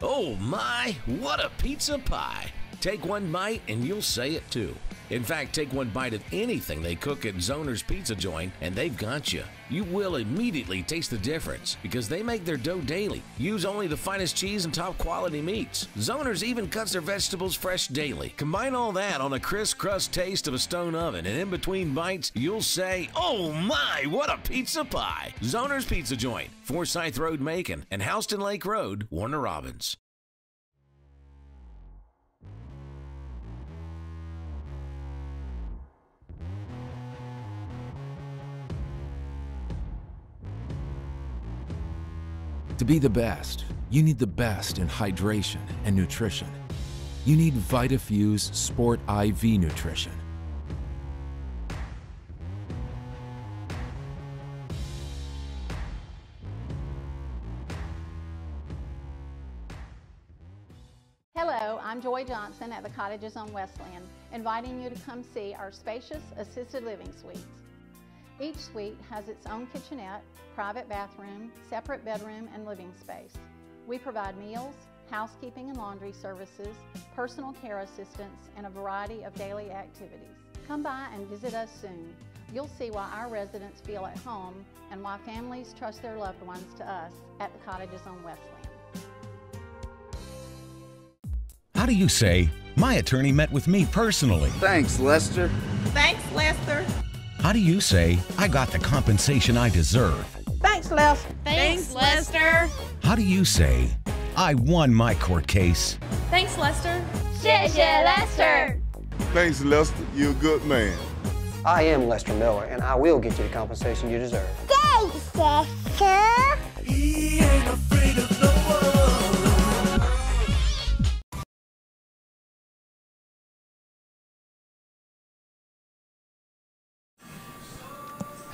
Oh my, what a pizza pie. Take one bite and you'll say it too. In fact, take one bite of anything they cook at Zoner's Pizza Joint and they've got you. You will immediately taste the difference because they make their dough daily. Use only the finest cheese and top quality meats. Zoner's even cuts their vegetables fresh daily. Combine all that on a crisp crust taste of a stone oven, and in between bites, you'll say, oh my, what a pizza pie. Zoner's Pizza Joint, Forsyth Road, Macon, and Houston Lake Road, Warner Robins. To be the best, you need the best in hydration and nutrition. You need VitaFuse Sport IV Nutrition. Hello, I'm Joy Johnson at the Cottages on Westland, inviting you to come see our spacious assisted living suites. Each suite has its own kitchenette, private bathroom, separate bedroom, and living space. We provide meals, housekeeping and laundry services, personal care assistance, and a variety of daily activities. Come by and visit us soon. You'll see why our residents feel at home and why families trust their loved ones to us at the Cottages on Westland. How do you say, my attorney met with me personally? Thanks, Lester. Thanks, Lester. How do you say, I got the compensation I deserve? Thanks, Lester. Thanks, Lester. How do you say, I won my court case? Thanks, Lester. 谢谢 Lester. Thanks, Lester. You're a good man. I am Lester Miller, and I will get you the compensation you deserve. Thanks, Lester. He ain't afraid of no one.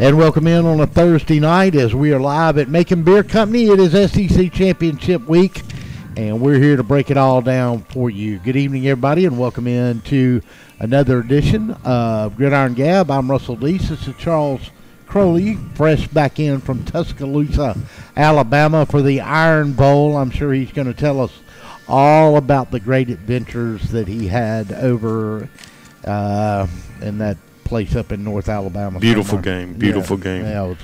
And welcome in on a Thursday night as we are live at Macon Beer Company. It is SEC Championship Week, and we're here to break it all down for you. Good evening, everybody, and welcome in to another edition of Gridiron Gab. I'm Russell Deese. This is Charles Crowley, fresh back in from Tuscaloosa, Alabama for the Iron Bowl. I'm sure he's going to tell us all about the great adventures that he had over in that place up in North Alabama. Beautiful game. Yeah,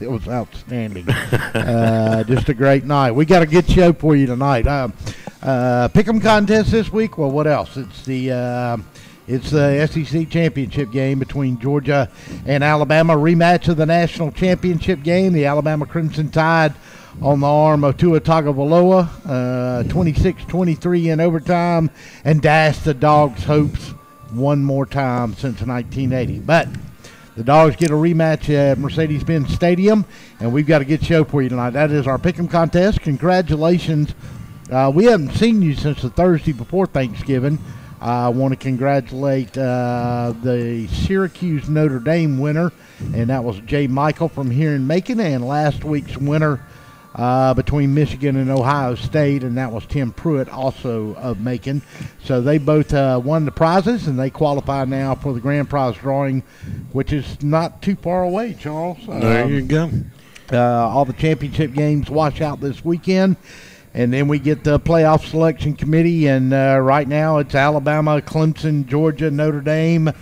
it was outstanding. Just a great night. We got a good show for you tonight. Pick'em contest this week. Well, what else? It's the SEC championship game between Georgia and Alabama. Rematch of the national championship game. The Alabama Crimson Tide on the arm of Tua Tagovailoa, 26-23 in overtime, and dashed the Dogs' hopes one more time since 1980. But the Dogs get a rematch at Mercedes-Benz Stadium, and we've got a good show for you tonight. That is our Pick'em contest. Congratulations. We haven't seen you since the Thursday before Thanksgiving. I want to congratulate the Syracuse Notre Dame winner, and that was Jay Michael from here in Macon, and last week's winner between Michigan and Ohio State, and that was Tim Pruitt, also of Macon. So they both won the prizes, and they qualify now for the grand prize drawing, which is not too far away, Charles. There you go. All the championship games wash out this weekend, and then we get the playoff selection committee, and right now it's Alabama, Clemson, Georgia, Notre Dame.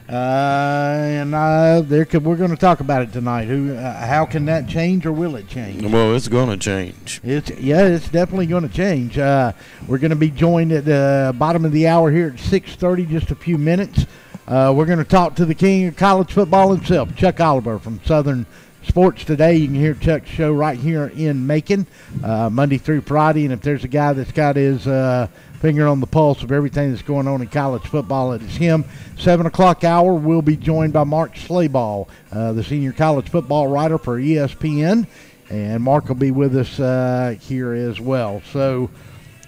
We're going to talk about it tonight. How can that change, or will it change? Well, it's going to change. It's definitely going to change. We're going to be joined at the bottom of the hour here at 6:30, just a few minutes. We're going to talk to the king of college football himself, Chuck Oliver from Southern Sports Today. You can hear Chuck's show right here in Macon, Monday through Friday. And if there's a guy that's got his finger on the pulse of everything that's going on in college football, it is him. 7 o'clock hour, we'll be joined by Mark Slayball, the senior college football writer for ESPN. And Mark will be with us here as well. So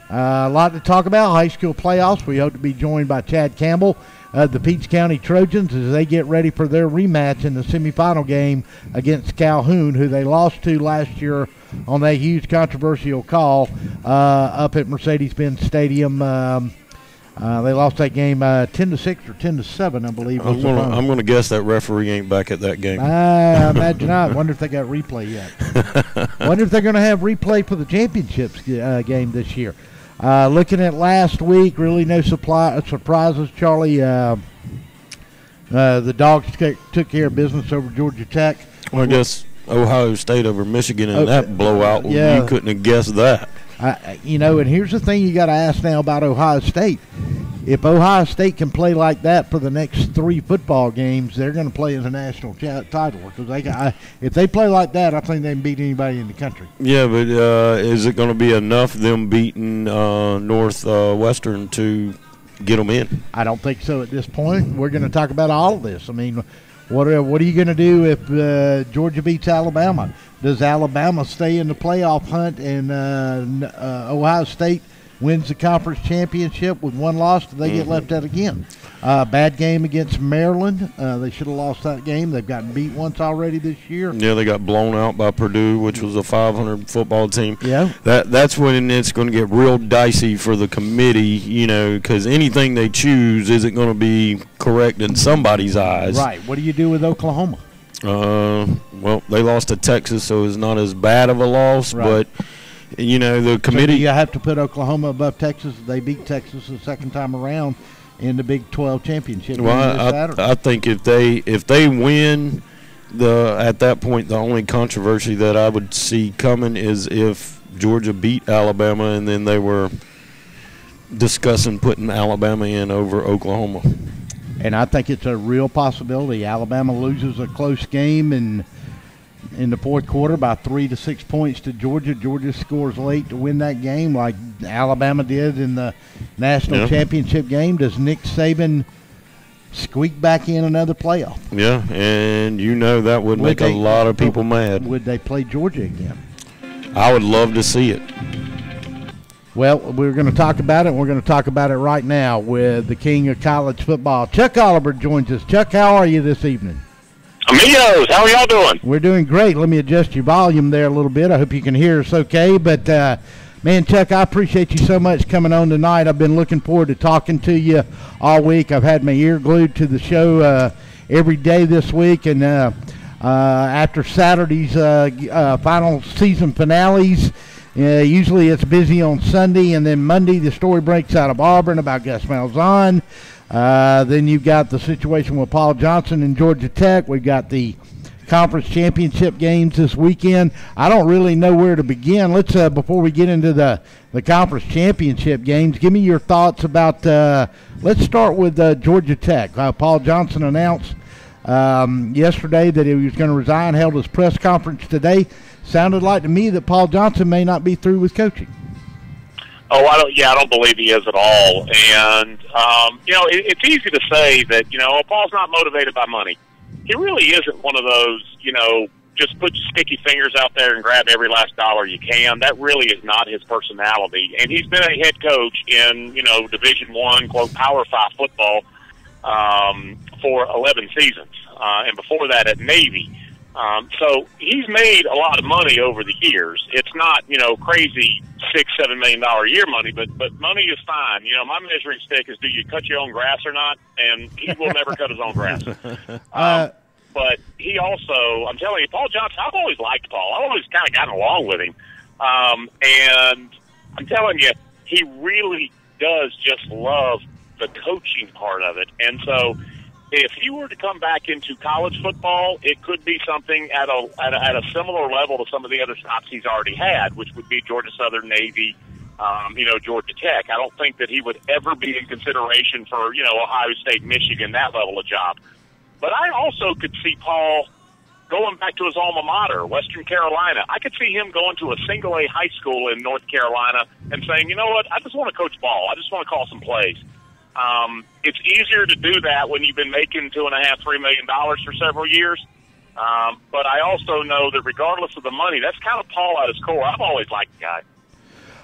a lot to talk about. High school playoffs. We hope to be joined by Chad Campbell, the Peach County Trojans, as they get ready for their rematch in the semifinal game against Calhoun, who they lost to last year on that huge controversial call up at Mercedes-Benz Stadium They lost that game 10-6 or 10-7, I believe. I'm going to guess that referee ain't back at that game. I imagine not. Wonder if they got replay yet. Wonder if they're going to have replay for the championships game this year. Looking at last week, really no surprises, Charlie. The Dogs took care of business over Georgia Tech. Well, I guess Ohio State over Michigan in that blowout, you couldn't have guessed that. And here's the thing you got to ask now about Ohio State. If Ohio State can play like that for the next 3 football games, they're going to play in the national title. Because if they play like that, I think they can beat anybody in the country. Yeah, but is it going to be enough them beating Northwestern to get them in? I don't think so at this point. We're going to talk about all of this. I mean, what are you going to do if Georgia beats Alabama? Does Alabama stay in the playoff hunt and Ohio State wins the conference championship with 1 loss? Do they get left out again? Bad game against Maryland. They should have lost that game. They've gotten beat once already this year. Yeah, they got blown out by Purdue, which was a 500 football team. Yeah. That's when it's going to get real dicey for the committee, because anything they choose isn't going to be correct in somebody's eyes. Right. What do you do with Oklahoma? Well, they lost to Texas, so it's not as bad of a loss, right. But the committee. So do you have to put Oklahoma above Texas? They beat Texas the second time around in the Big 12 championship. Well, I think if they win, at that point the only controversy that I would see coming is if Georgia beat Alabama and then they were discussing putting Alabama in over Oklahoma. And I think it's a real possibility. Alabama loses a close game in the fourth quarter by 3 to 6 points to Georgia. Georgia scores late to win that game like Alabama did in the national championship game. Does Nick Saban squeak back in another playoff? Yeah, and that would make a lot of people mad. Would they play Georgia again? I would love to see it. Well, we're going to talk about it. We're going to talk about it right now with the king of college football. Chuck Oliver joins us. Chuck, how are you this evening? Amigos, how are y'all doing? We're doing great. Let me adjust your volume there a little bit. I hope you can hear us okay. But, man, Chuck, I appreciate you so much coming on tonight. I've been looking forward to talking to you all week. I've had my ear glued to the show every day this week. And after Saturday's final season finales, usually it's busy on Sunday, and then Monday the story breaks out of Auburn about Gus Malzahn. Then you've got the situation with Paul Johnson and Georgia Tech. We've got the conference championship games this weekend. I don't really know where to begin. Let's before we get into the conference championship games, give me your thoughts about let's start with Georgia Tech. Paul Johnson announced yesterday that he was going to resign, held his press conference today. Sounded like to me that Paul Johnson may not be through with coaching. Oh, I don't believe he is at all. And, it's easy to say that, Paul's not motivated by money. He really isn't one of those, just put your sticky fingers out there and grab every last dollar you can. That really is not his personality. And he's been a head coach in, Division I, quote, Power 5 football for 11 seasons. And before that at Navy. So he's made a lot of money over the years. It's not, crazy $6-7 million a year money, but money is fine. My measuring stick is, do you cut your own grass or not? And he will never cut his own grass. But he also, I'm telling you, Paul Johnson, I've always liked Paul. I've always kind of gotten along with him. And I'm telling you, he really does just love the coaching part of it. And so if he were to come back into college football, it could be something at a similar level to some of the other stops he's already had, which would be Georgia Southern, Navy, Georgia Tech. I don't think that he would ever be in consideration for, Ohio State, Michigan, that level of job. But I also could see Paul going back to his alma mater, Western Carolina. I could see him going to a single-A high school in North Carolina and saying, you know what, I just want to coach ball. I just want to call some plays. It's easier to do that when you've been making $2.5-3 million for several years. But I also know that regardless of the money, that's kind of Paul at his core. I've always liked the guy.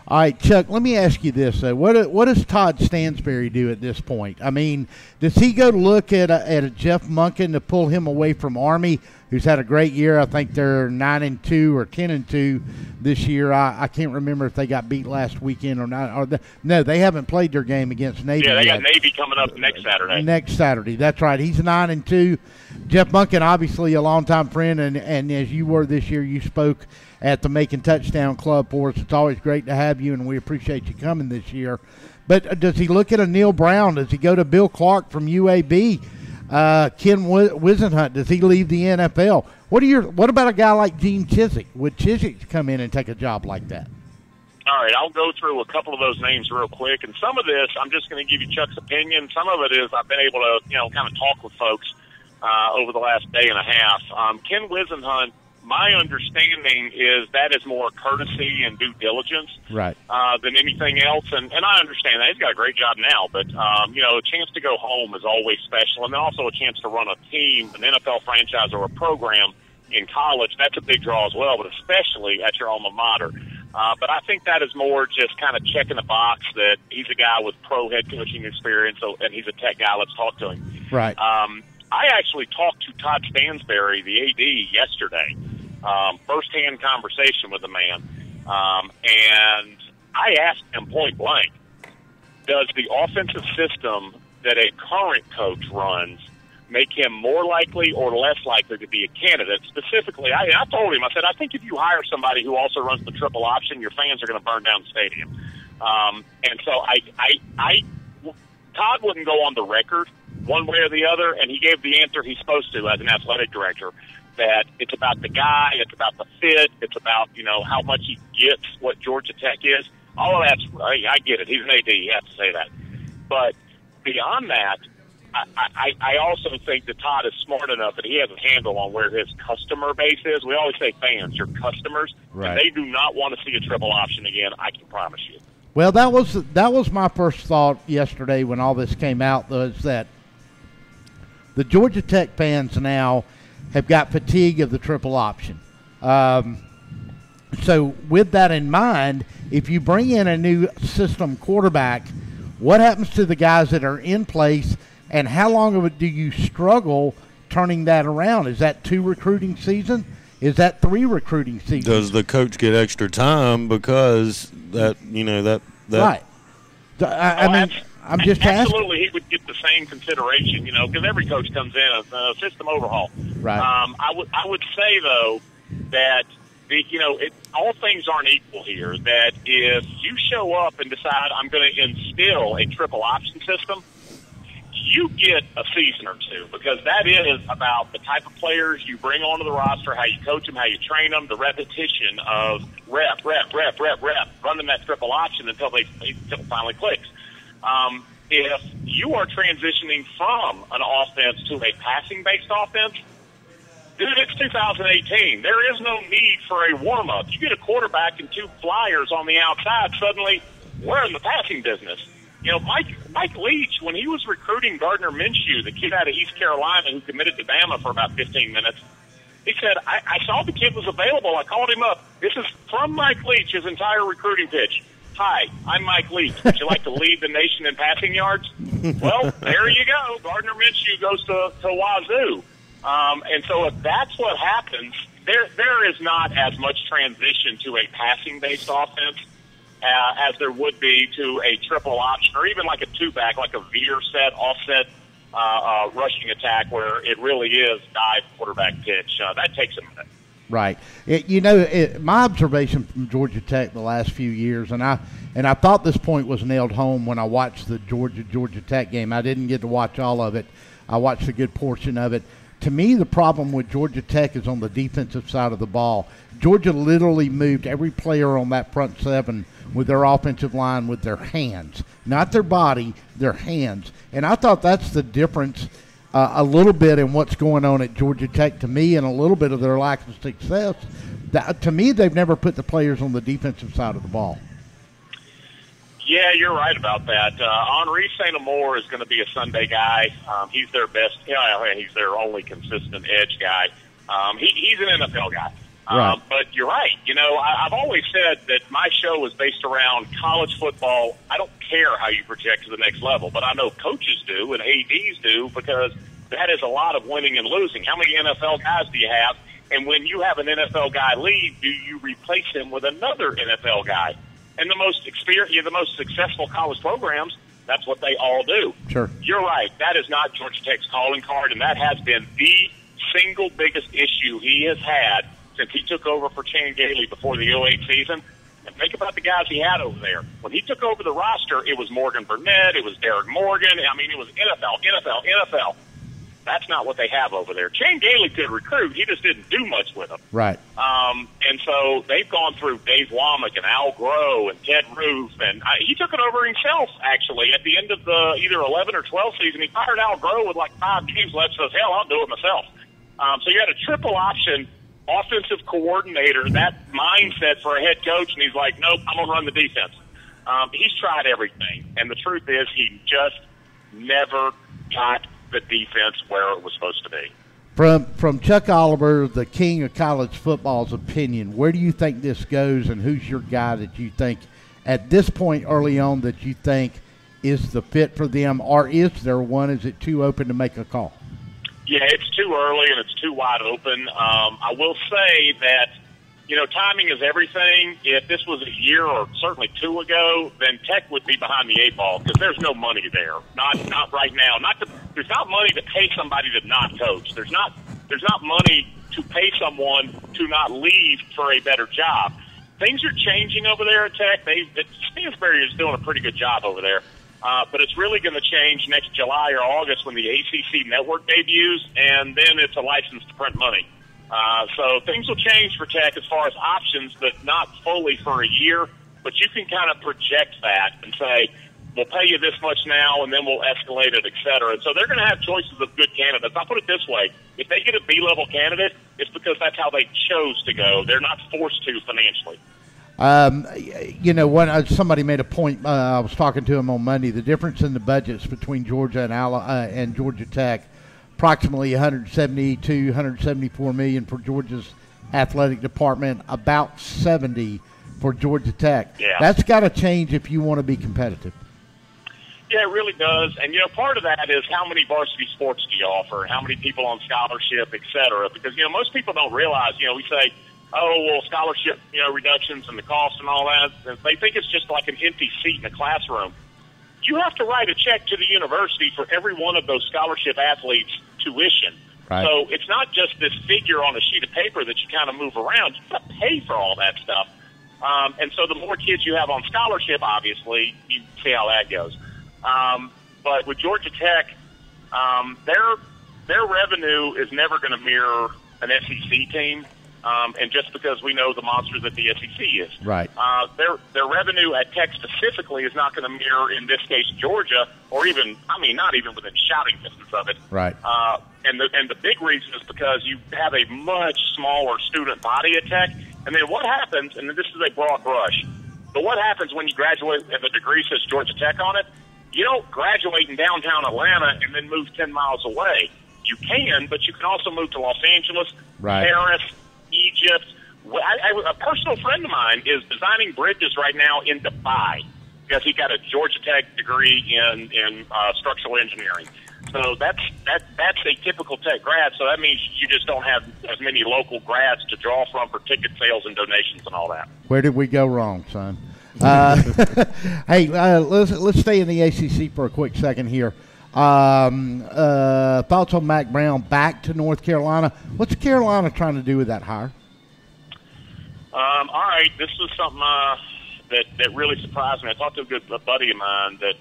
All right, Chuck, let me ask you this, though. What does Todd Stansberry do at this point? I mean, does he go look at a Jeff Monken to pull him away from Army, who's had a great year? I think they're 9-2 or 10-2 this year. I can't remember if they got beat last weekend or not. No, they haven't played their game against Navy Yeah, they yet. got Navy coming up next Saturday. Next Saturday, that's right. He's 9-2. Jeff Monken, obviously a longtime friend, and as you were this year, you spoke at the Macon Touchdown Club for us. It's always great to have you, and we appreciate you coming this year. But does he look at a Neil Brown? Does he go to Bill Clark from UAB? Ken Wisenhunt, does he leave the NFL? What about a guy like Gene Chizik? Would Chizik come in and take a job like that? All right, I'll go through a couple of those names real quick. And some of this, I'm just going to give you Chuck's opinion. Some of it is I've been able to, kind of talk with folks over the last day and a half. Ken Wisenhunt, my understanding is that is more courtesy and due diligence than anything else. And I understand that. He's got a great job now. But, a chance to go home is always special. And then also a chance to run a team, an NFL franchise, or a program in college. That's a big draw as well, but especially at your alma mater. But I think that is more just kind of checking the box that he's a guy with pro head coaching experience, and he's a tech guy. Let's talk to him. Right. I actually talked to Todd Stansberry, the AD, yesterday. First-hand conversation with the man. And I asked him point blank, does the offensive system that a current coach runs make him more likely or less likely to be a candidate? Specifically, I told him, I said, I think if you hire somebody who also runs the triple option, your fans are going to burn down the stadium. And so Todd wouldn't go on the record one way or the other, and he gave the answer he's supposed to as an athletic director, that it's about the guy, it's about the fit, it's about, how much he gets what Georgia Tech is. All of that's, I get it. He's an AD, you have to say that. But beyond that, I also think that Todd is smart enough that he has a handle on where his customer base is. We always say fans, your customers, and they do not want to see a triple option again, I can promise you. Well, that was my first thought yesterday when all this came out, was that the Georgia Tech fans now have got fatigue of the triple option. So with that in mind, if you bring in a new system quarterback, what happens to the guys that are in place, and how long of it do you struggle turning that around? Is that 2 recruiting season? Is that 3 recruiting seasons? Does the coach get extra time because that? Right. I mean, I'm just absolutely, he would get the same consideration, because every coach comes in a system overhaul. Right. I would say though that all things aren't equal here. That if you show up and decide I'm going to instill a triple option system, you get a season or 2, because that is about the type of players you bring onto the roster, how you coach them, how you train them, the repetition of rep, running that triple option until it finally clicks. If you are transitioning from an offense to a passing-based offense, dude, it's 2018. There is no need for a warm-up. You get a quarterback and 2 flyers on the outside, suddenly we're in the passing business. Mike Leach, when he was recruiting Gardner Minshew, the kid out of East Carolina who committed to Bama for about 15 minutes, he said, I saw the kid was available. I called him up. This is from Mike Leach, his entire recruiting pitch. Hi, I'm Mike Leach. Would you like to lead the nation in passing yards? Well, there you go. Gardner Minshew goes to Wazoo. And so if that's what happens, there is not as much transition to a passing-based offense as there would be to a triple option, or even like a 2-back, like a veer set, offset rushing attack, where it really is dive, quarterback, pitch. That takes a minute. Right. My observation from Georgia Tech the last few years, and I thought this point was nailed home when I watched the Georgia Tech game. I didn't get to watch all of it. I watched a good portion of it. To me, the problem with Georgia Tech is on the defensive side of the ball. Georgia literally moved every player on that front 7 with their offensive line with their hands, not their body, their hands. And I thought that's the difference a little bit in what's going on at Georgia Tech to me, and a little bit of their lack of success. To me, they've never put the players on the defensive side of the ball. Yeah, you're right about that. Henri St. Amour is going to be a Sunday guy. He's their best. He's their only consistent edge guy. He's an NFL guy. Right. But you're right. I've always said that my show is based around college football. I don't care how you project to the next level, but I know coaches do and ADs do, because that is a lot of winning and losing. How many NFL guys do you have? And when you have an NFL guy leave, do you replace him with another NFL guy? And the most successful college programs, that's what they all do. Sure. You're right. That is not Georgia Tech's calling card, and that has been the single biggest issue he has had since he took over for Chan Gailey before the 2008 season. And think about the guys he had over there. When he took over the roster, it was Morgan Burnett, it was Derek Morgan. I mean, it was NFL. That's not what they have over there. Chan Gailey could recruit. He just didn't do much with them. Right. And so they've gone through Dave Womack and Al Groh and Ted Roof. And he took it over himself, actually. At the end of the either 11 or 12 season, he fired Al Groh with like 5 games left. Says, hell, I'll do it myself. So you had a triple option offensive coordinator, that mindset for a head coach, and he's like, nope, I'm going to run the defense. He's tried everything, and the truth is he just never got the defense where it was supposed to be. From Chuck Oliver, the king of college football's opinion, where do you think this goes, and who's your guy that you think at this point early on that you think is the fit for them, or is there one? Is it too open to make a call? Yeah, it's too early and it's too wide open. I will say that, timing is everything. If this was a year or certainly 2 ago, then Tech would be behind the 8 ball because there's no money there. Not right now. There's not money to pay somebody to not coach. There's not money to pay someone to not leave for a better job. Things are changing over there at Tech. Stansbury is doing a pretty good job over there. But it's really going to change next July or August when the ACC network debuts, and then it's a license to print money. So things will change for Tech as far as options, but not fully for a year. But you can kind of project that and say, we'll pay you this much now, and then we'll escalate it, et cetera. And so they're going to have choices of good candidates. I'll put it this way. If they get a B-level candidate, it's because that's how they chose to go. They're not forced to financially. Somebody made a point. I was talking to him on Monday. The difference in the budgets between Georgia and Georgia Tech, approximately $172, $174 million for Georgia's athletic department, about $70 for Georgia Tech. Yeah. That's got to change if you want to be competitive. Yeah, it really does. And, part of that is how many varsity sports do you offer, how many people on scholarship, et cetera. Because, most people don't realize, we say, oh, well, scholarship, reductions and the cost and all that. And they think it's just like an empty seat in a classroom. You have to write a check to the university for every one of those scholarship athletes' tuition. Right. So it's not just this figure on a sheet of paper that you kind of move around. You have to pay for all that stuff. And so the more kids you have on scholarship, obviously, you see how that goes. But with Georgia Tech, their revenue is never going to mirror an SEC team. And just because we know the monster that the SEC is. Right. Their revenue at Tech specifically is not going to mirror, in this case, Georgia, or even, not even within shouting distance of it. Right. And the big reason is because you have a much smaller student body at Tech. And then what happens, and this is a broad brush, but what happens when you graduate and the degree says Georgia Tech on it? You don't graduate in downtown Atlanta and then move 10 miles away. You can, but you can also move to Los Angeles, right. Paris, Egypt. A personal friend of mine is designing bridges right now in Dubai because he got a Georgia Tech degree in structural engineering. So that's a typical Tech grad. So that means you just don't have as many local grads to draw from for ticket sales and donations and all that. Where did we go wrong, son? Hey, let's stay in the ACC for a quick second here. Thoughts on Mac Brown back to North Carolina? What's Carolina trying to do with that hire? All right, this was something that really surprised me. I talked to a good buddy of mine that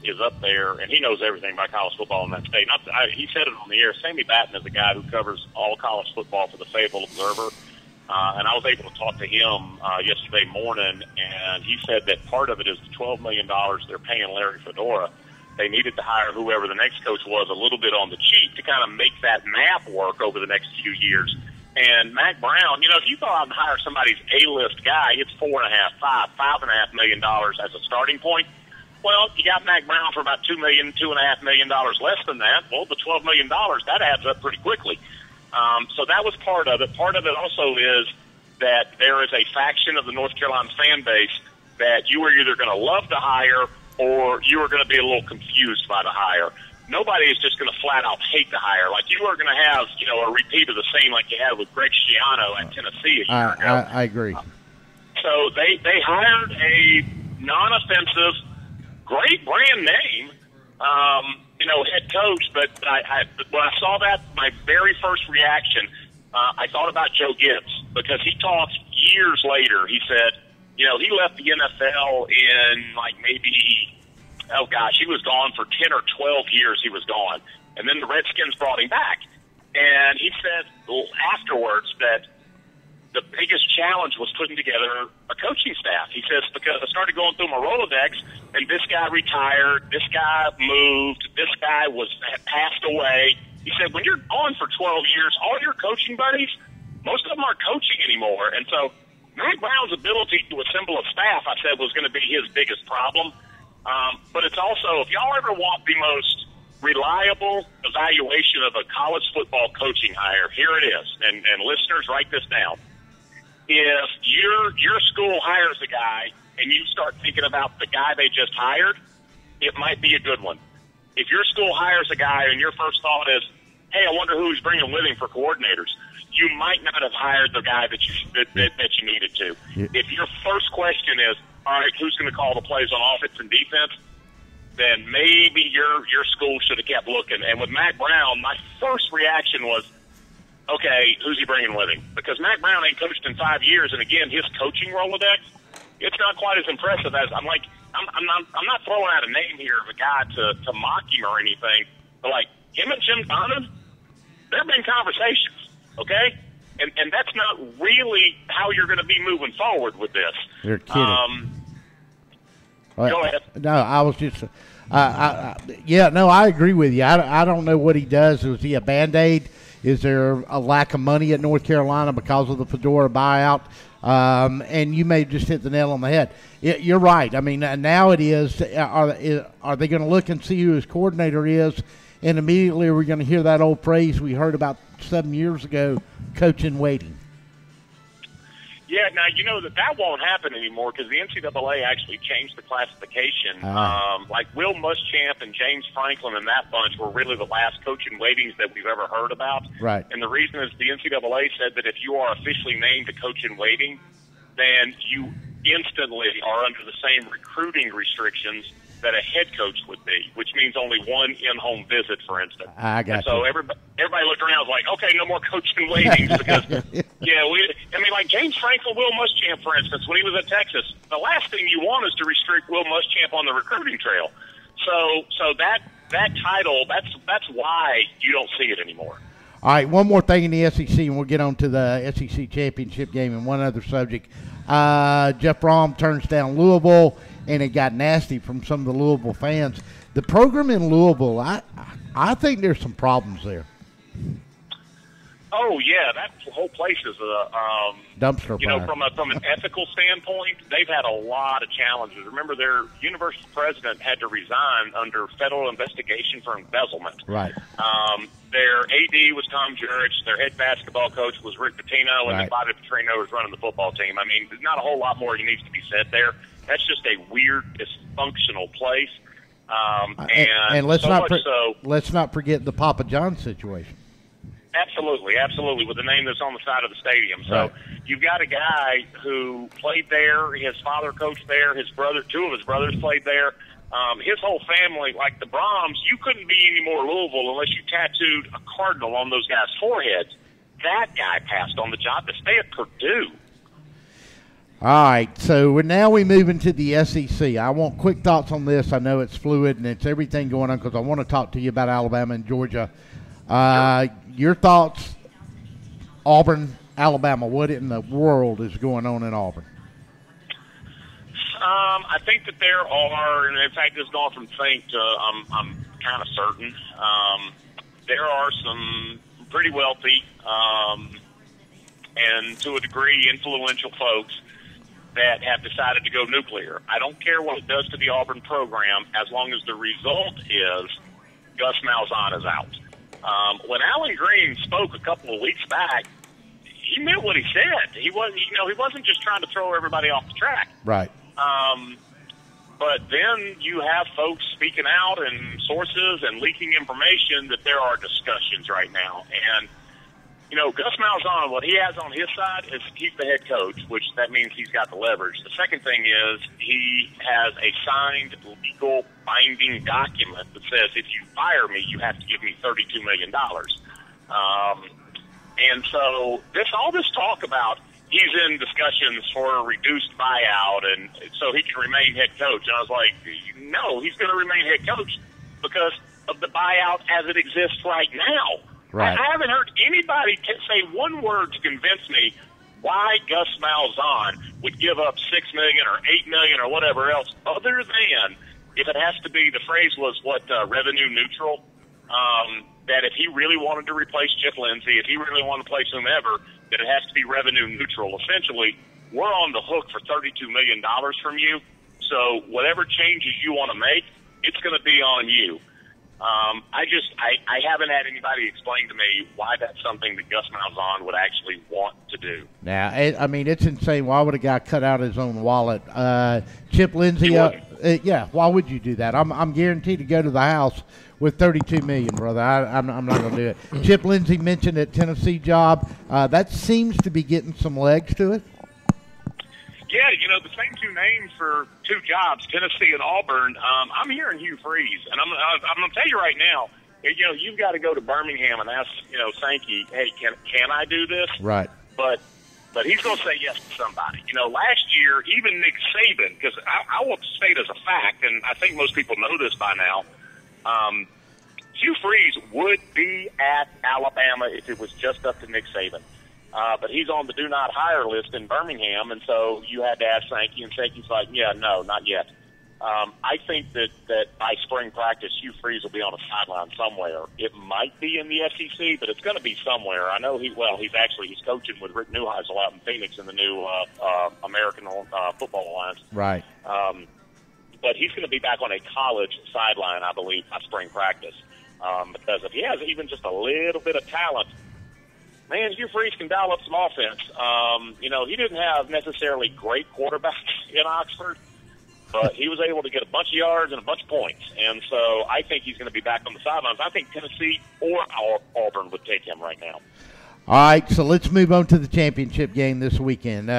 is up there, and he knows everything about college football in that state. He said it on the air. Sammy Batten is a guy who covers all college football for the Fayetteville Observer, and I was able to talk to him yesterday morning, and he said that part of it is the $12 million they're paying Larry Fedora. They needed to hire whoever the next coach was a little bit on the cheap to kind of make that math work over the next few years. And Mac Brown, if you go out and hire somebody's A-list guy, it's $5.5 million as a starting point. Well, you got Mac Brown for about $2.5 million less than that. Well, the $12 million, that adds up pretty quickly. So that was part of it. Part of it also is that there is a faction of the North Carolina fan base that you are either going to love the hire or you are going to be a little confused by the hire. Nobody is just going to flat out hate the hire. Like you are going to have, a repeat of the scene like you had with Greg Schiano at Tennessee a year ago. I agree. So they hired a non-offensive, great brand name, head coach. But when I saw that, my very first reaction, I thought about Joe Gibbs because he talked years later. He said, he left the NFL in he was gone for 10 or 12 years. He was gone. And then the Redskins brought him back. And he said afterwards that the biggest challenge was putting together a coaching staff. He says, because I started going through my Rolodex, and this guy retired, this guy moved, this guy had passed away. He said, when you're gone for 12 years, all your coaching buddies, most of them aren't coaching anymore. And so Mack Brown's ability to assemble a staff, I said, was going to be his biggest problem. But it's also, if y'all ever want the most reliable evaluation of a college football coaching hire, here it is. And listeners, write this down. If your school hires a guy and you start thinking about the guy they just hired, it might be a good one. If your school hires a guy and your first thought is, hey, I wonder who he's bringing with him for coordinators, you might not have hired the guy that you needed to. Yeah. If your first question is, all right, who's going to call the plays on offense and defense, then maybe your school should have kept looking. And with Mack Brown, my first reaction was, okay, who's he bringing with him? Because Mack Brown ain't coached in 5 years, and again, his coaching Rolodex, it's not quite as impressive as I'm not throwing out a name here of a guy to mock him or anything, but like him and Jim Donovan, there have been conversations, okay? And that's not really how you're going to be moving forward with this. You're kidding. Go ahead. No, I was just I agree with you. I don't know what he does. Was he a Band-Aid? Is there a lack of money at North Carolina because of the Fedora buyout? And you may have just hit the nail on the head. You're right. I mean, now it is. Are they going to look and see who his coordinator is? And immediately we're going to hear that old phrase we heard about 7 years ago, coach in waiting. Yeah, now you know that won't happen anymore because the NCAA actually changed the classification. Like Will Muschamp and James Franklin and that bunch were really the last coach in waitings that we've ever heard about. Right. And the reason is the NCAA said that if you are officially named a coach in waiting, then you instantly are under the same recruiting restrictions that a head coach would be, which means only one in-home visit, for instance. I got and so everybody looked around and was like, okay, no more coach in waitings because, like James Franklin, Will Muschamp, for instance, when he was at Texas, the last thing you want is to restrict Will Muschamp on the recruiting trail. So that title, that's why you don't see it anymore. All right, one more thing in the SEC, and we'll get on to the SEC championship game and one other subject. Jeff Brom turns down Louisville, and it got nasty from some of the Louisville fans. The program in Louisville, I think there's some problems there. Oh yeah, that whole place is a dumpster fire. From an ethical standpoint, they've had a lot of challenges. Remember, their university president had to resign under federal investigation for embezzlement. Right. Their AD was Tom Jurich. Their head basketball coach was Rick Pitino, and then Bobby Petrino was running the football team. I mean, there's not a whole lot more needs to be said there. That's just a weird, dysfunctional place. And let's not forget the Papa John's situation. Absolutely, with the name that's on the side of the stadium. So you've got a guy who played there. His father coached there. Two of his brothers played there. His whole family, like the Brahms, you couldn't be any more Louisville unless you tattooed a cardinal on those guys' foreheads. That guy passed on the job to stay at Purdue. All right, so now we move into the SEC. I want quick thoughts on this. I know it's fluid and it's everything going on because I want to talk to you about Alabama and Georgia. Your thoughts, Auburn, Alabama. What in the world is going on in Auburn? I think that there are, and in fact, it's gone from think to I'm kind of certain. There are some pretty wealthy and to a degree influential folks that have decided to go nuclear. I don't care what it does to the Auburn program as long as the result is Gus Malzahn is out. When Alan Green spoke a couple of weeks back, he meant what he said. He wasn't just trying to throw everybody off the track. Right. But then you have folks speaking out and sources and leaking information that there are discussions right now. And, Gus Malzahn, what he has on his side is he's the head coach, which that means he's got the leverage. The second thing is he has a signed legal binding document that says if you fire me, you have to give me $32 million. And so all this talk about he's in discussions for a reduced buyout and so he can remain head coach. And I was like, no, he's going to remain head coach because of the buyout as it exists right now. Right. I haven't heard anybody say one word to convince me why Gus Malzahn would give up $6 million or $8 million or whatever else, other than if it has to be, the phrase was revenue neutral. That if he really wanted to replace Chip Lindsey, if he really wanted to place whomever, that it has to be revenue neutral. Essentially, we're on the hook for $32 million from you. So whatever changes you want to make, it's going to be on you. I haven't had anybody explain to me why that's something that Gus Malzahn would actually want to do. Now, it's insane. Why would a guy cut out his own wallet? Chip Lindsey, why would you do that? I'm guaranteed to go to the house with $32 million, brother. I'm not going to do it. Chip Lindsey mentioned that Tennessee job. That seems to be getting some legs to it. Yeah, the same two names for two jobs, Tennessee and Auburn. I'm hearing Hugh Freeze, and I'm going to tell you right now, you've got to go to Birmingham and ask, Sankey, hey, can I do this? Right. But he's going to say yes to somebody. Last year, even Nick Saban, because I will state as a fact, and I think most people know this by now, Hugh Freeze would be at Alabama if it was just up to Nick Saban. But he's on the do not hire list in Birmingham, and so you had to ask Sankey, and Sankey's like, yeah, no, not yet. I think that by spring practice, Hugh Freeze will be on a sideline somewhere. It might be in the SEC, but it's going to be somewhere. I know he's coaching with Rick Neuheisel out in Phoenix in the new American Football Alliance. Right. But he's going to be back on a college sideline, I believe, by spring practice. Because if he has even just a little bit of talent, man, Hugh Freeze can dial up some offense. He didn't have necessarily great quarterbacks in Oxford, but he was able to get a bunch of yards and a bunch of points. And so I think he's going to be back on the sidelines. I think Tennessee or Auburn would take him right now. All right, so let's move on to the championship game this weekend.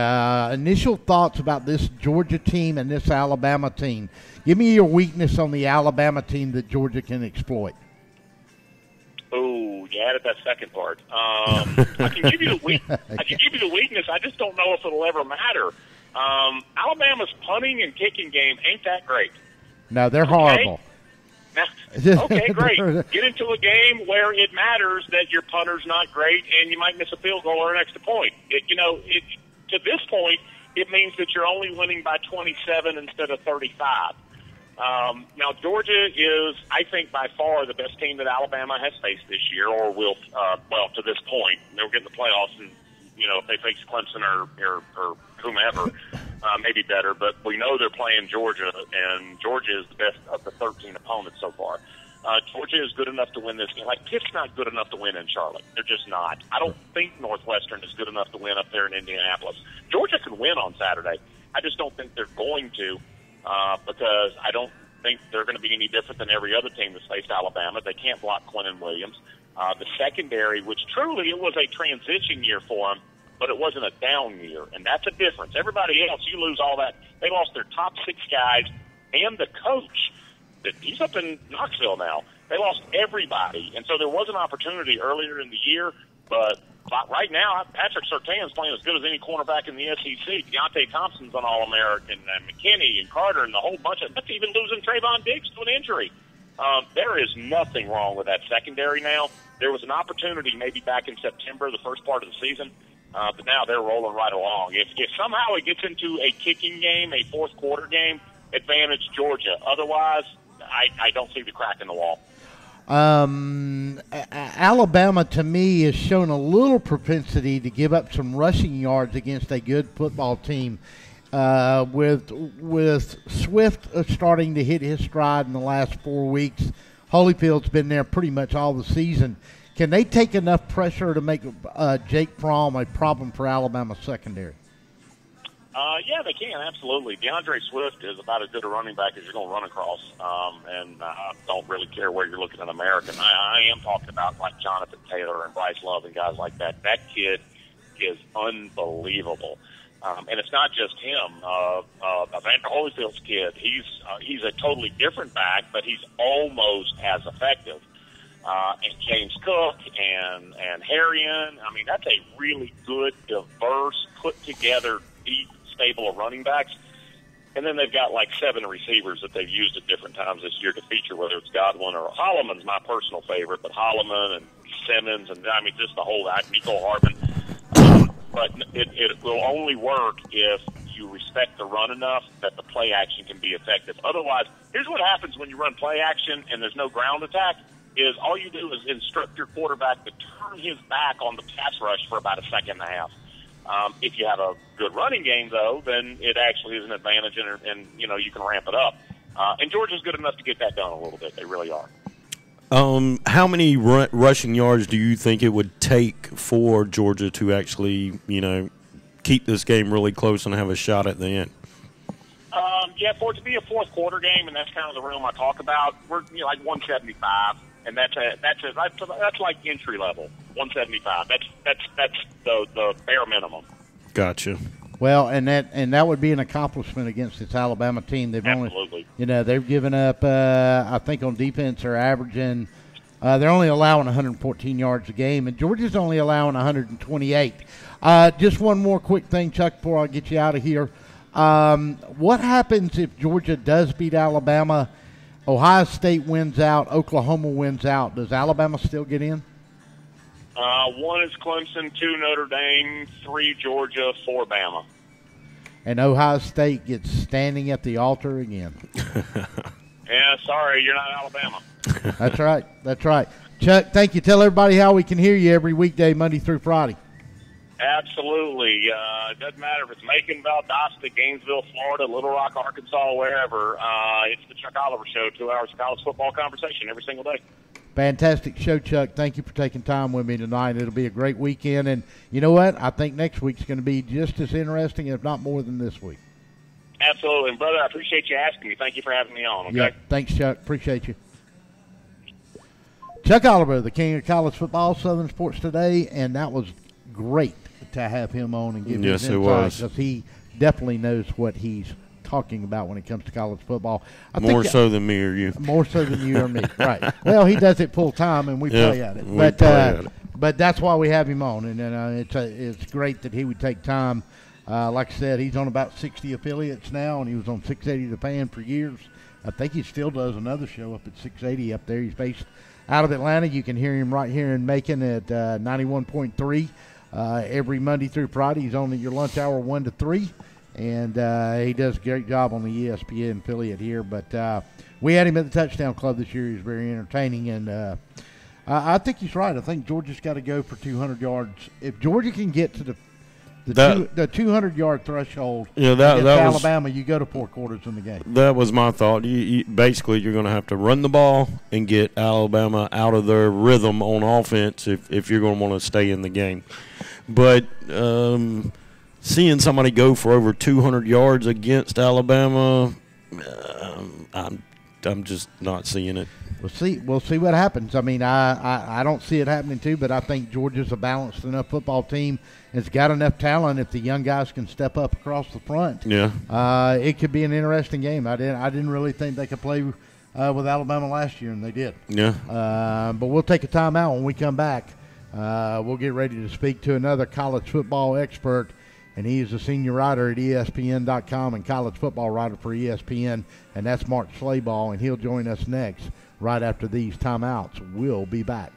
Initial thoughts about this Georgia team and this Alabama team. Give me your weakness on the Alabama team that Georgia can exploit. Oh, you added that second part. I can give you the weakness. I just don't know if it'll ever matter. Alabama's punting and kicking game ain't that great. No, they're horrible. Okay, great. Get into a game where it matters that your punter's not great and you might miss a field goal or an extra point. To this point, it means that you're only winning by 27 instead of 35. Now, Georgia is, I think, by far the best team that Alabama has faced this year, or will, to this point. They'll get in the playoffs, and, if they face Clemson or whomever, maybe better. But we know they're playing Georgia, and Georgia is the best of the 13 opponents so far. Georgia is good enough to win this game. Like, Pitt's not good enough to win in Charlotte. They're just not. I don't think Northwestern is good enough to win up there in Indianapolis. Georgia can win on Saturday. I just don't think they're going to. Because I don't think they're going to be any different than every other team that's faced Alabama. They can't block Quentin Williams. The secondary, which truly it was a transition year for them, but it wasn't a down year, and that's a difference. Everybody else, you lose all that. They lost their top 6 guys and the coach. He's up in Knoxville now. They lost everybody, and so there was an opportunity earlier in the year, but right now, Patrick Surtain's playing as good as any cornerback in the SEC. Deontay Thompson's an All-American, and McKinney and Carter and the whole bunch of – that's even losing Trayvon Diggs to an injury. There is nothing wrong with that secondary now. There was an opportunity maybe back in September, the first part of the season, but now they're rolling right along. If somehow it gets into a kicking game, a fourth-quarter game, advantage Georgia. Otherwise, I don't see the crack in the wall. Alabama, to me, has shown a little propensity to give up some rushing yards against a good football team. With Swift starting to hit his stride in the last 4 weeks, Holyfield's been there pretty much all the season. Can they take enough pressure to make Jake Fromm a problem for Alabama secondary? Yeah, they can, absolutely. DeAndre Swift is about as good a running back as you're going to run across, and I don't really care where you're looking at American. I am talking about like Jonathan Taylor and Bryce Love and guys like that. That kid is unbelievable. And it's not just him. Evander Holyfield's kid, he's a totally different back, but he's almost as effective. And James Cook and Harrion, I mean, that's a really good, diverse, put-together, deep stable of running backs. And then they've got like 7 receivers that they've used at different times this year to feature, whether it's Godwin or Holloman's my personal favorite, but Holloman and Simmons and, I mean, just the whole Nico Harbin. But it will only work if you respect the run enough that the play action can be effective. Otherwise, here's what happens when you run play action and there's no ground attack, is all you do is instruct your quarterback to turn his back on the pass rush for about a second and a half. If you have a good running game, though, then it actually is an advantage, and you know, you can ramp it up. And Georgia's good enough to get that done a little bit. They really are. How many rushing yards do you think it would take for Georgia to actually, you know, keep this game really close and have a shot at the end? Yeah, for it to be a fourth quarter game, and that's kind of the realm I talk about, we're like 175, and that's like entry level 175. That's the bare minimum. Gotcha. Well, and that would be an accomplishment against this Alabama team. They've Absolutely. They've given up. I think on defense they're averaging. They're only allowing 114 yards a game, and Georgia's only allowing 128. Just one more quick thing, Chuck, before I get you out of here. What happens if Georgia does beat Alabama? Ohio State wins out. Oklahoma wins out. Does Alabama still get in? 1 is Clemson, 2 Notre Dame, 3 Georgia, 4 Bama. And Ohio State gets standing at the altar again. Yeah, sorry, you're not Alabama. That's right. That's right. Chuck, thank you. Tell everybody how we can hear you every weekday, Monday through Friday. Absolutely. It doesn't matter if it's Macon, Valdosta, Gainesville, Florida, Little Rock, Arkansas, wherever. It's the Chuck Oliver Show, 2 hours of college football conversation every single day. Fantastic show, Chuck. Thank you for taking time with me tonight. It'll be a great weekend. And you know what? I think next week's going to be just as interesting, if not more than this week. Absolutely. And, brother, I appreciate you asking me. Thank you for having me on, okay? Yeah, thanks, Chuck. Appreciate you. Chuck Oliver, the king of college football, Southern Sports Today, and that was great to have him on and give his insights, because he definitely knows what he's talking about when it comes to college football. More so than me or you. More so than you or me, right. Well, he does it full time, and we play at it. But that's why we have him on, and it's great that he would take time. Like I said, he's on about 60 affiliates now, and he was on 680 The Fan for years. I think he still does another show up at 680 up there. He's based out of Atlanta. You can hear him right here in Macon at 91.3 every Monday through Friday. He's on at your lunch hour 1 to 3. And he does a great job on the ESPN affiliate here. But we had him at the Touchdown Club this year. He was very entertaining. And I think he's right. I think Georgia's got to go for 200 yards. If Georgia can get to the 200-yard threshold against Alabama, you go to 4 quarters in the game. That was my thought. Basically, you're going to have to run the ball and get Alabama out of their rhythm on offense if you're going to want to stay in the game. But seeing somebody go for over 200 yards against Alabama, I'm just not seeing it. We'll see what happens. I mean, I don't see it happening too, but I think Georgia's a balanced enough football team. It's got enough talent. If the young guys can step up across the front, it could be an interesting game. I didn't really think they could play with Alabama last year, and they did. Yeah. But we'll take a timeout. When we come back, we'll get ready to speak to another college football expert, and he is a senior writer at ESPN.com and college football writer for ESPN, and that's Mark Slayball, and he'll join us next right after these timeouts. We'll be back.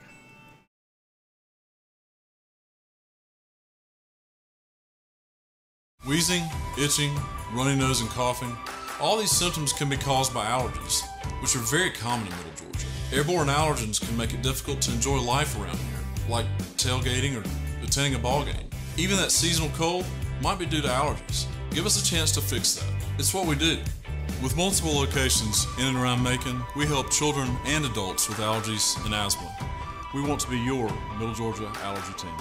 Wheezing, itching, runny nose, and coughing. All these symptoms can be caused by allergies, which are very common in Middle Georgia. Airborne allergens can make it difficult to enjoy life around here, like tailgating or attending a ball game. Even that seasonal cold might be due to allergies. Give us a chance to fix that. It's what we do. With multiple locations in and around Macon, we help children and adults with allergies and asthma. We want to be your Middle Georgia allergy team.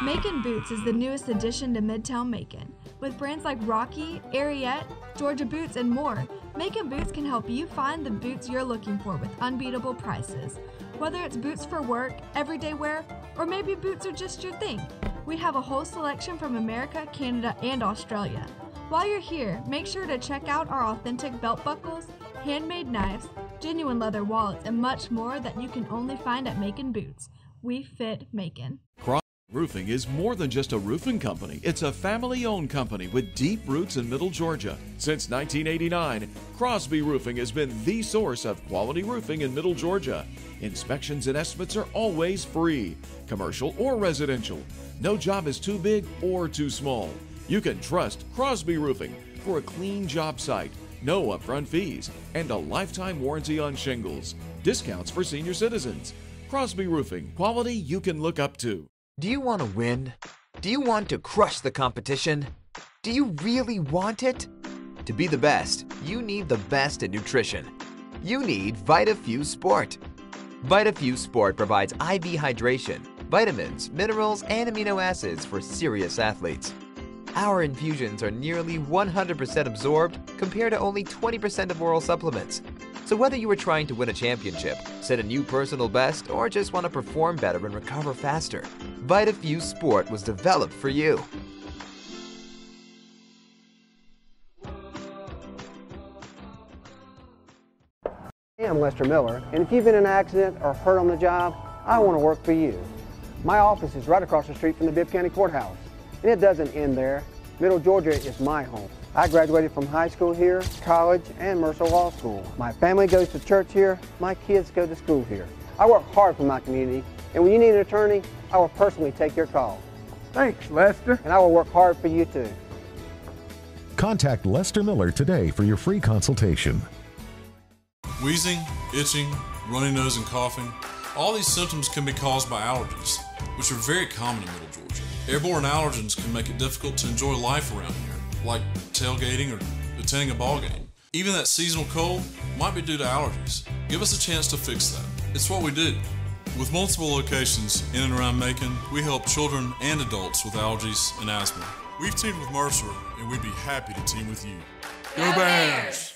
Macon Boots is the newest addition to Midtown Macon. With brands like Rocky, Ariete, Georgia Boots, and more, Macon Boots can help you find the boots you're looking for with unbeatable prices. Whether it's boots for work, everyday wear, or maybe boots are just your thing, we have a whole selection from America, Canada, and Australia. While you're here, make sure to check out our authentic belt buckles, handmade knives, genuine leather wallets, and much more that you can only find at Macon Boots. We fit Macon. Crosby Roofing is more than just a roofing company. It's a family-owned company with deep roots in Middle Georgia. Since 1989, Crosby Roofing has been the source of quality roofing in Middle Georgia. Inspections and estimates are always free, commercial or residential. No job is too big or too small. You can trust Crosby Roofing for a clean job site, no upfront fees, and a lifetime warranty on shingles. Discounts for senior citizens. Crosby Roofing, quality you can look up to. Do you want to win? Do you want to crush the competition? Do you really want it? To be the best, you need the best in nutrition. You need VitaFuse Sport. VitaFuse Sport provides IV hydration, vitamins, minerals, and amino acids for serious athletes. Our infusions are nearly 100% absorbed compared to only 20% of oral supplements. So whether you are trying to win a championship, set a new personal best, or just want to perform better and recover faster, VitaFuse Sport was developed for you. I'm Lester Miller, and if you've been in an accident or hurt on the job, I want to work for you. My office is right across the street from the Bibb County Courthouse, and it doesn't end there. Middle Georgia is my home. I graduated from high school here, college, and Mercer Law School. My family goes to church here, my kids go to school here. I work hard for my community, and when you need an attorney, I will personally take your call. Thanks, Lester. And I will work hard for you too. Contact Lester Miller today for your free consultation. Wheezing, itching, runny nose, and coughing. All these symptoms can be caused by allergies, which are very common in Middle Georgia. Airborne allergens can make it difficult to enjoy life around here, like tailgating or attending a ball game. Even that seasonal cold might be due to allergies. Give us a chance to fix that. It's what we do. With multiple locations in and around Macon, we help children and adults with allergies and asthma. We've teamed with Mercer, and we'd be happy to team with you. Go Bears!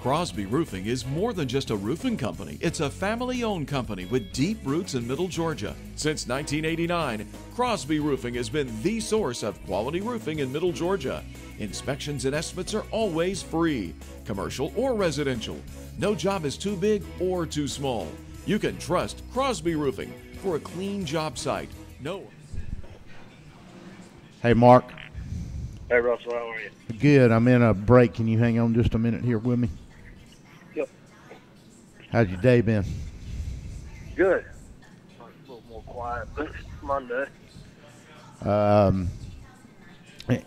Crosby Roofing is more than just a roofing company. It's a family-owned company with deep roots in Middle Georgia. Since 1989, Crosby Roofing has been the source of quality roofing in Middle Georgia. Inspections and estimates are always free, commercial or residential. No job is too big or too small. You can trust Crosby Roofing for a clean job site. No. Hey, Mark. Hey, Russell, how are you? Good. I'm in a break. Can you hang on just a minute here with me? Yep. How's your day been? Good. A little more quiet than Monday.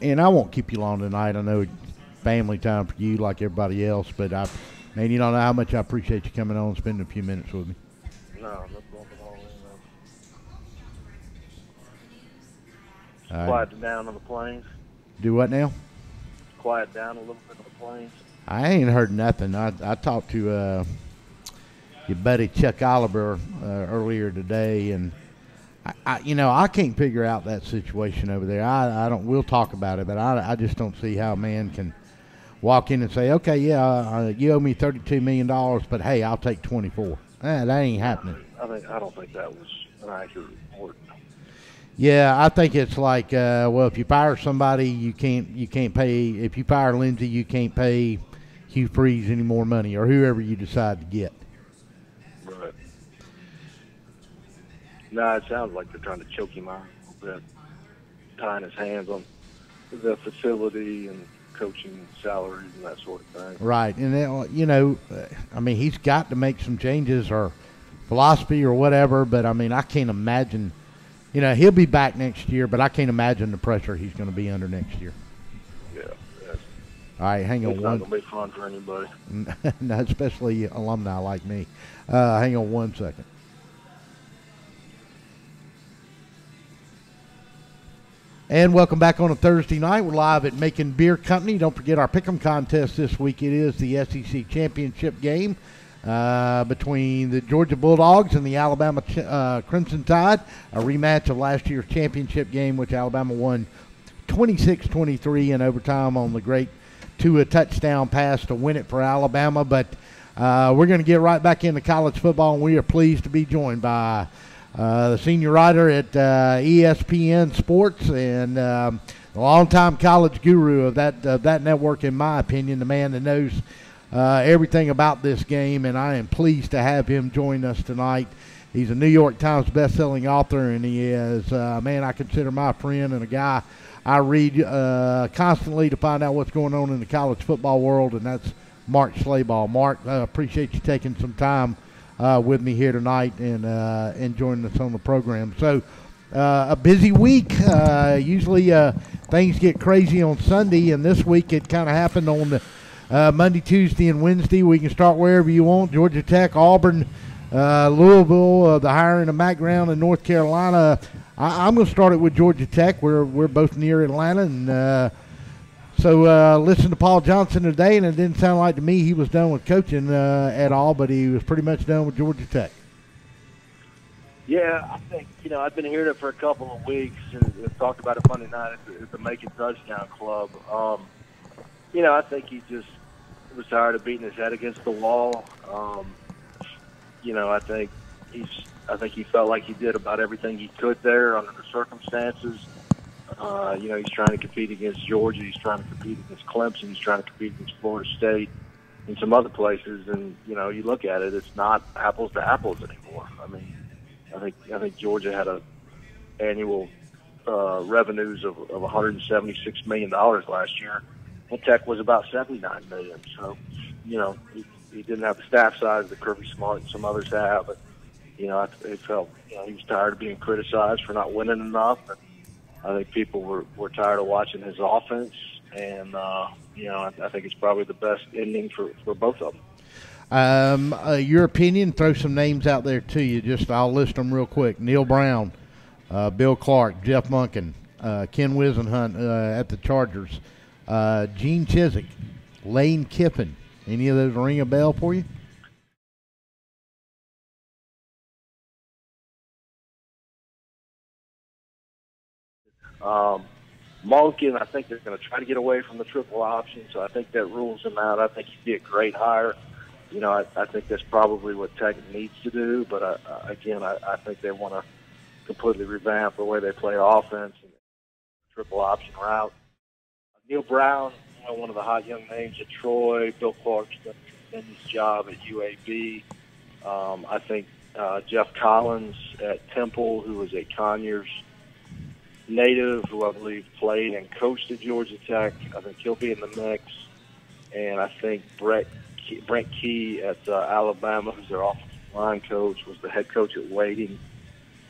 And I won't keep you long tonight. I know it's family time for you like everybody else, but man, you don't know how much I appreciate you coming on and spending a few minutes with me. No problem at all. Quiet down on the plains. Do what now? Quiet down a little bit on the plains. I ain't heard nothing. I talked to your buddy Chuck Oliver earlier today, and I can't figure out that situation over there. I don't. We'll talk about it, but I just don't see how a man can walk in and say, okay, yeah, you owe me $32 million, but hey, I'll take 24. That ain't happening. I don't think that was an accurate report. Yeah, I think it's like, well, if you fire somebody, you can't pay. If you fire Lindsay, you can't pay Hugh Freeze any more money, or whoever you decide to get. Right. No, it sounds like they're trying to choke him out a little bit, tying his hands on the facility and coaching salaries and that sort of thing. Right, and I mean, he's got to make some changes or philosophy or whatever. But I mean, I can't imagine. He'll be back next year, but I can't imagine the pressure he's going to be under next year. Yeah. All right, hang on one. It's not going to be fun for anybody. No, especially alumni like me. Hang on 1 second. And welcome back on a Thursday night. We're live at Macon Beer Company. Don't forget our Pick'em contest this week. It is the SEC Championship game between the Georgia Bulldogs and the Alabama Crimson Tide, a rematch of last year's championship game, which Alabama won 26-23 in overtime on the great Tua touchdown pass to win it for Alabama. But we're going to get right back into college football, and we are pleased to be joined by the senior writer at ESPN Sports and the longtime college guru of that network, in my opinion, the man that knows everything about this game, and I am pleased to have him join us tonight. He's a New York Times best-selling author, and he is a man I consider my friend and a guy I read constantly to find out what's going on in the college football world, and that's Mark Slayball. Mark, I appreciate you taking some time with me here tonight and joining us on the program. So a busy week. Usually things get crazy on Sunday, and this week it kind of happened on the Monday, Tuesday, and Wednesday. We can start wherever you want. Georgia Tech, Auburn, Louisville, the hiring of Matt Brown in North Carolina. I'm going to start it with Georgia Tech. We're both near Atlanta, and so listen to Paul Johnson today, and it didn't sound like to me he was done with coaching at all, but he was pretty much done with Georgia Tech. Yeah, I think, I've been hearing it for a couple of weeks, and we've talked about it Monday night at the Make It Touchdown Club. I think he just was tired of beating his head against the wall. I think he felt like he did about everything he could there under the circumstances. He's trying to compete against Georgia. He's trying to compete against Clemson. He's trying to compete against Florida State and some other places. And, you look at it, it's not apples to apples anymore. I mean, I think Georgia had annual revenues of $176 million last year. And Tech was about $79 million. So, he didn't have the staff size that Kirby Smart and some others have. But, I felt he was tired of being criticized for not winning enough. And I think people were tired of watching his offense. And, I think it's probably the best ending for both of them. Your opinion, throw some names out there to you. I'll list them real quick. Neil Brown, Bill Clark, Jeff Monken, Ken Wisenhunt at the Chargers, Gene Chizik, Lane Kiffin. Any of those ring a bell for you? Monken, I think they're going to try to get away from the triple option, so I think that rules him out. I think he'd be a great hire. I think that's probably what Tech needs to do, but I think they want to completely revamp the way they play offense and triple option route. Neil Brown, one of the hot young names at Troy. Bill Clark's done a tremendous job at UAB. I think Jeff Collins at Temple, who was a Conyers native, who I believe played and coached at Georgia Tech. I think he'll be in the mix. And I think Brent Key at Alabama, who's their offensive line coach, was the head coach at Wading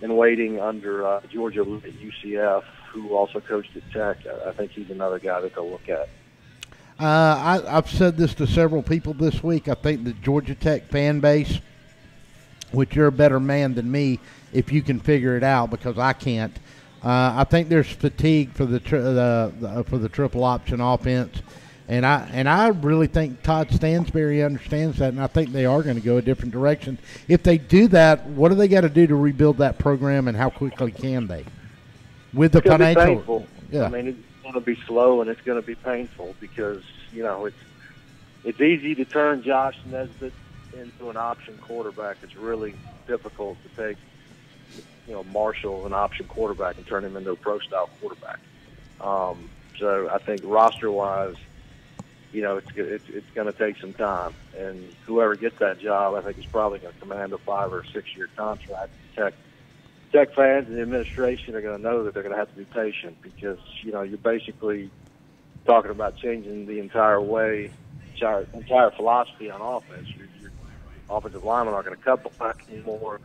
under Georgia at UCF, who also coached at Tech. I think he's another guy that they'll look at. I've said this to several people this week. I think the Georgia Tech fan base, which you're a better man than me if you can figure it out, because I can't. I think there's fatigue for the triple option offense, and I really think Todd Stansberry understands that, and I think they are going to go a different direction. If they do that, what do they got to do to rebuild that program, and how quickly can they? With the financial, painful. Yeah. I mean, it's going to be slow and it's going to be painful because it's easy to turn Josh Nesbitt into an option quarterback. It's really difficult to take Marshall, an option quarterback, and turn him into a pro-style quarterback. So I think roster-wise, it's going to take some time. And whoever gets that job, I think is probably going to command a 5 or 6 year contract. Tech fans and the administration are going to know that they're going to have to be patient because, you're basically talking about changing the entire philosophy on offense. Your offensive linemen aren't going to cut back anymore.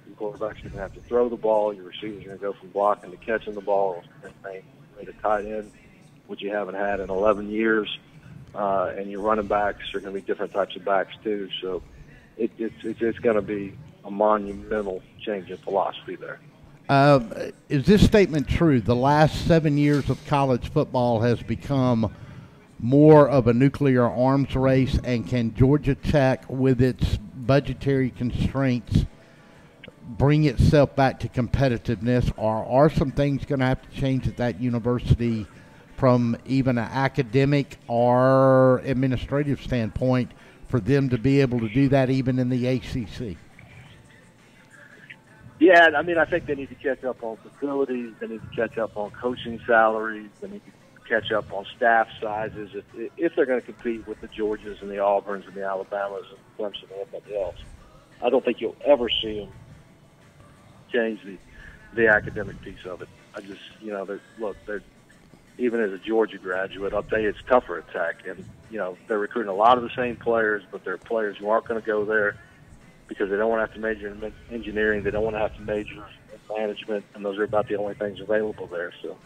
Your quarterback's going to have to throw the ball. Your receivers are going to go from blocking to catching the ball. With a tight end, which you haven't had in 11 years. And your running backs are going to be different types of backs, too. So it's going to be a monumental change in philosophy there. Is this statement true? The last 7 years of college football has become more of a nuclear arms race, and can Georgia Tech, with its budgetary constraints, bring itself back to competitiveness, or are some things going to have to change at that university from even an academic or administrative standpoint for them to be able to do that even in the ACC? Yeah, I mean, I think they need to catch up on facilities. They need to catch up on coaching salaries. They need to catch up on staff sizes if they're going to compete with the Georgias and the Auburns and the Alabamas and Clemson and everybody else. I don't think you'll ever see them change the academic piece of it. I just, they're even as a Georgia graduate, I'll tell you it's tougher at Tech. And, they're recruiting a lot of the same players, but they're players who aren't going to go there because they don't want to have to major in engineering. They don't want to have to major in management, and those are about the only things available there. So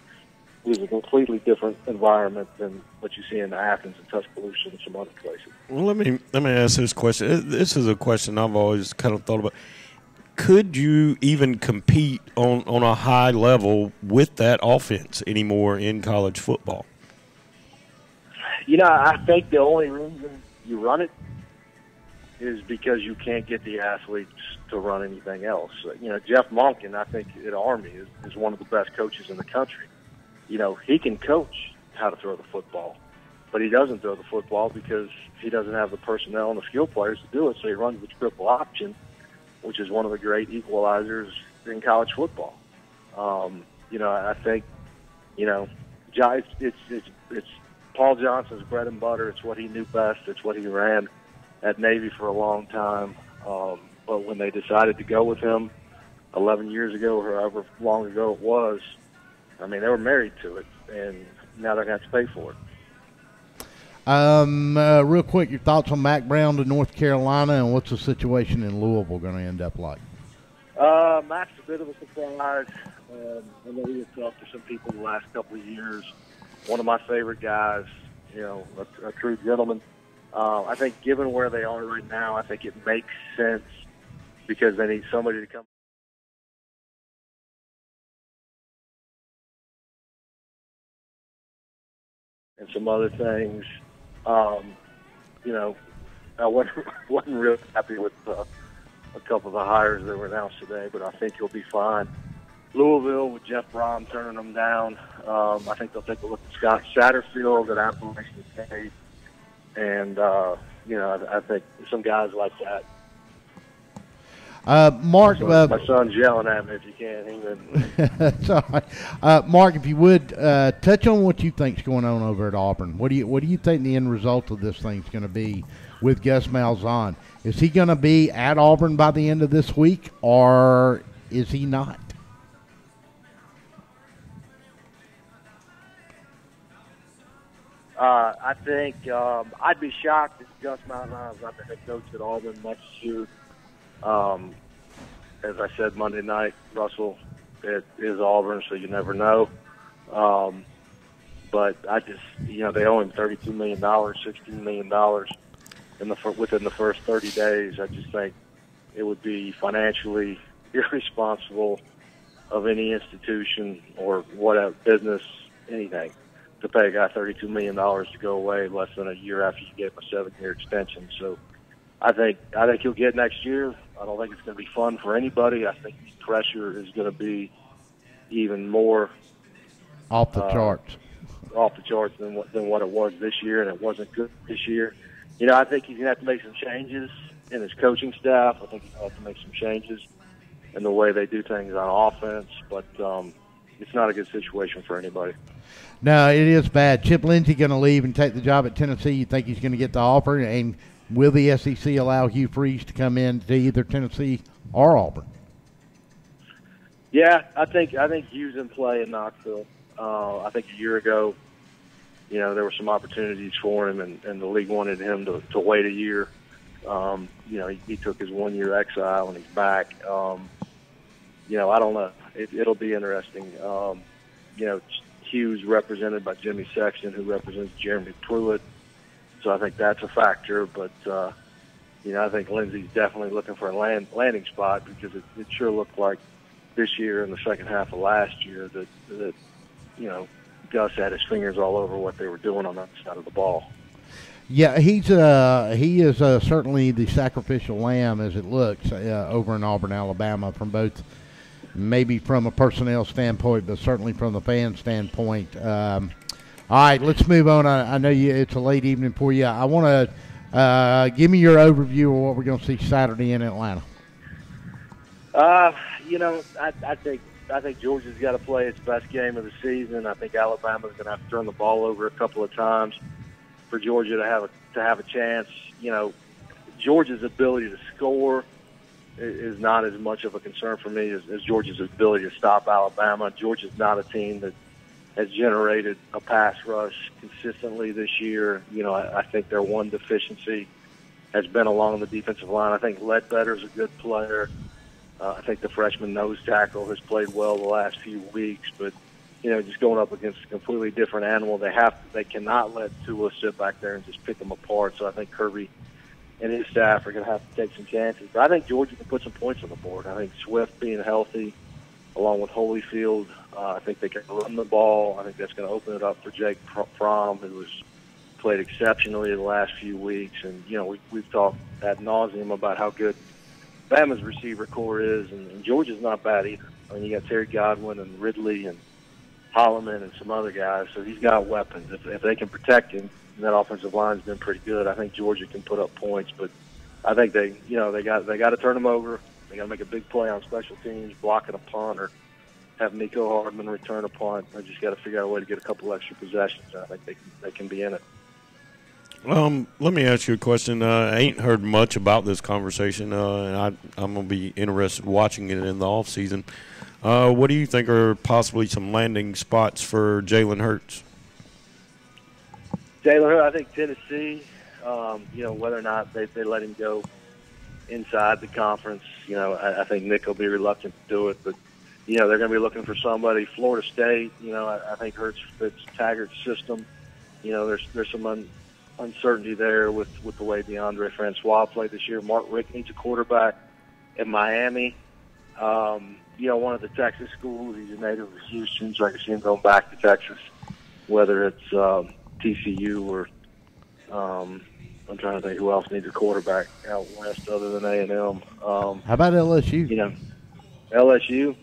it was a completely different environment than what you see in Athens and Tuscaloosa and some other places. Well, let me ask this question. This is a question I've always kind of thought about. Could you even compete on a high level with that offense anymore in college football? I think the only reason you run it is because you can't get the athletes to run anything else. Jeff Monken, I think, at Army is one of the best coaches in the country. He can coach how to throw the football, but he doesn't throw the football because he doesn't have the personnel and the skill players to do it, so he runs the triple option, which is one of the great equalizers in college football. I think, it's Paul Johnson's bread and butter. It's what he knew best. It's what he ran at Navy for a long time. But when they decided to go with him 11 years ago, or however long ago it was, I mean, they were married to it, and now they're going to have to pay for it. Real quick, your thoughts on Mac Brown to North Carolina, and what's the situation in Louisville going to end up like? Mac's a bit of a surprise. I know he has talked to some people the last couple of years. One of my favorite guys, a true gentleman. I think given where they are right now, I think it makes sense because they need somebody to come. And some other things. I wasn't real happy with a couple of the hires that were announced today, but I think he'll be fine. Louisville, with Jeff Brom turning them down, I think they'll take a look at Scott Satterfield at Appalachian State, and I think some guys like that. Mark, my son's yelling at me if you can't. That's all right. Mark, if you would touch on what you think's going on over at Auburn. What do you think the end result of this thing's going to be with Gus Malzahn? Is he going to be at Auburn by the end of this week, or is he not? I think I'd be shocked if Gus Malzahn is not the head coach at Auburn next year. As I said Monday night, Russell, it is Auburn, so you never know. But I just, they owe him $32 million, $16 million within the first 30 days. I just think it would be financially irresponsible of any institution or whatever business, anything, to pay a guy $32 million to go away less than a year after you get him a 7-year extension. So I think he'll get next year. I don't think it's going to be fun for anybody. I think the pressure is going to be even more off the charts than what it was this year, and it wasn't good this year. I think he's going to have to make some changes in his coaching staff. I think he's going to have to make some changes in the way they do things on offense, but it's not a good situation for anybody. No, it is bad. Chip Lindsey going to leave and take the job at Tennessee. You think he's going to get the offer, and will the SEC allow Hugh Freeze to come in to either Tennessee or Auburn? Yeah, I think Hugh's in play in Knoxville. I think a year ago, there were some opportunities for him, and the league wanted him to wait a year. He took his 1-year exile, and he's back. I don't know. It'll be interesting. Hugh's represented by Jimmy Sexton, who represents Jeremy Pruitt. So I think that's a factor. But, I think Lindsey's definitely looking for a landing spot because it sure looked like this year and the second half of last year that Gus had his fingers all over what they were doing on that side of the ball. Yeah, he is certainly the sacrificial lamb, as it looks, over in Auburn, Alabama, from both maybe from a personnel standpoint, but certainly from the fan standpoint. All right, let's move on. I know it's a late evening for you. I want to give me your overview of what we're going to see Saturday in Atlanta. I think Georgia's got to play its best game of the season. I think Alabama's going to have to turn the ball over a couple of times for Georgia to have a chance. Georgia's ability to score is not as much of a concern for me as Georgia's ability to stop Alabama. Georgia's not a team that has generated a pass rush consistently this year. I think their one deficiency has been along the defensive line. I think Ledbetter's a good player. I think the freshman nose tackle has played well the last few weeks, but just going up against a completely different animal, they cannot let Tua sit back there and just pick them apart. So I think Kirby and his staff are going to have to take some chances. But I think Georgia can put some points on the board. I think Swift being healthy, along with Holyfield, I think they can run the ball. I think that's going to open it up for Jake Fromm, who has played exceptionally the last few weeks. And we've talked ad nauseum about how good Bama's receiver core is, and Georgia's not bad either. I mean, you got Terry Godwin and Ridley and Holloman and some other guys, so he's got weapons. If they can protect him, and that offensive line's been pretty good, I think Georgia can put up points. But I think they got to turn them over. They got to make a big play on special teams, blocking a punt, or have Nico Hardman return a punt. They just got to figure out a way to get a couple extra possessions. I think they can be in it. Let me ask you a question. I ain't heard much about this conversation, and I'm going to be interested watching it in the offseason. What do you think are possibly some landing spots for Jalen Hurts? Jalen Hurts, I think Tennessee, whether or not they let him go inside the conference, I think Nick will be reluctant to do it, but, they're going to be looking for somebody. Florida State, I think Hurts fits Taggart's system. There's some uncertainty there with the way DeAndre Francois played this year. Mark Richt needs a quarterback in Miami. One of the Texas schools, he's a native of Houston, so I can see him going back to Texas, whether it's TCU or I'm trying to think who else needs a quarterback out west other than A&M. How about LSU? LSU.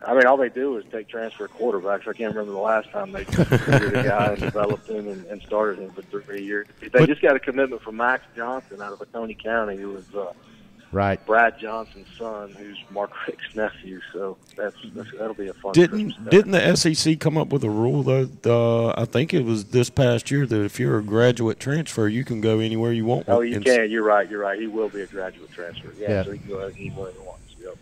I mean, all they do is take transfer quarterbacks. I can't remember the last time they recruited a guy and developed him and started him for 3 years. They just got a commitment from Max Johnson out of Oconee County, who was right. Brad Johnson's son, who's Mark Richt's nephew. So that'll be a fun. Didn't the SEC come up with a rule though? I think it was this past year that if you're a graduate transfer, you can go anywhere you want. Oh, you can. You're right. He will be a graduate transfer. Yeah. So he can go anywhere he wants. Yep.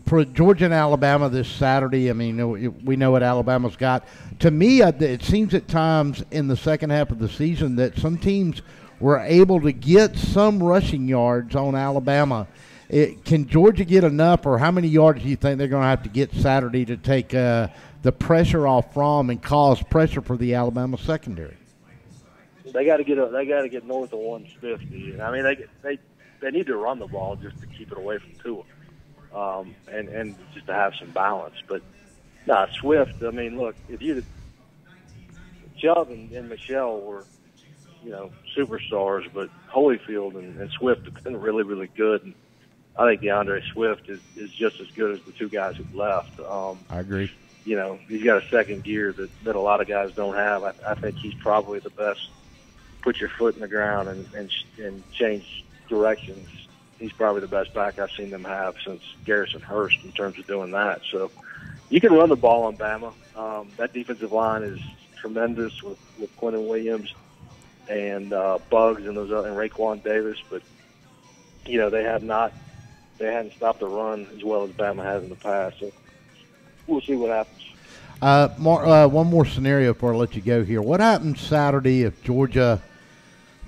For Georgia and Alabama this Saturday, I mean, we know what Alabama's got. To me, it seems at times in the second half of the season that some teams were able to get some rushing yards on Alabama. Can Georgia get enough, or how many yards do you think they're going to have to get Saturday to take the pressure off from and cause pressure for the Alabama secondary? They got to get north of 150. I mean, they need to run the ball just to keep it away from Tua, and just to have some balance. But Swift. I mean, look, if Chubb and Michelle were, superstars, but Holyfield and Swift have been really, really good. And I think DeAndre Swift is just as good as the two guys who left. I agree. He's got a second gear that a lot of guys don't have. I think he's probably the best. Put your foot in the ground and change directions. He's probably the best back I've seen them have since Garrison Hurst in terms of doing that. So you can run the ball on Bama. That defensive line is tremendous with Quentin Williams and Bugs and Raekwon Davis, but they hadn't stopped the run as well as Bama has in the past. So we'll see what happens. One more scenario before I let you go here. What happens Saturday if Georgia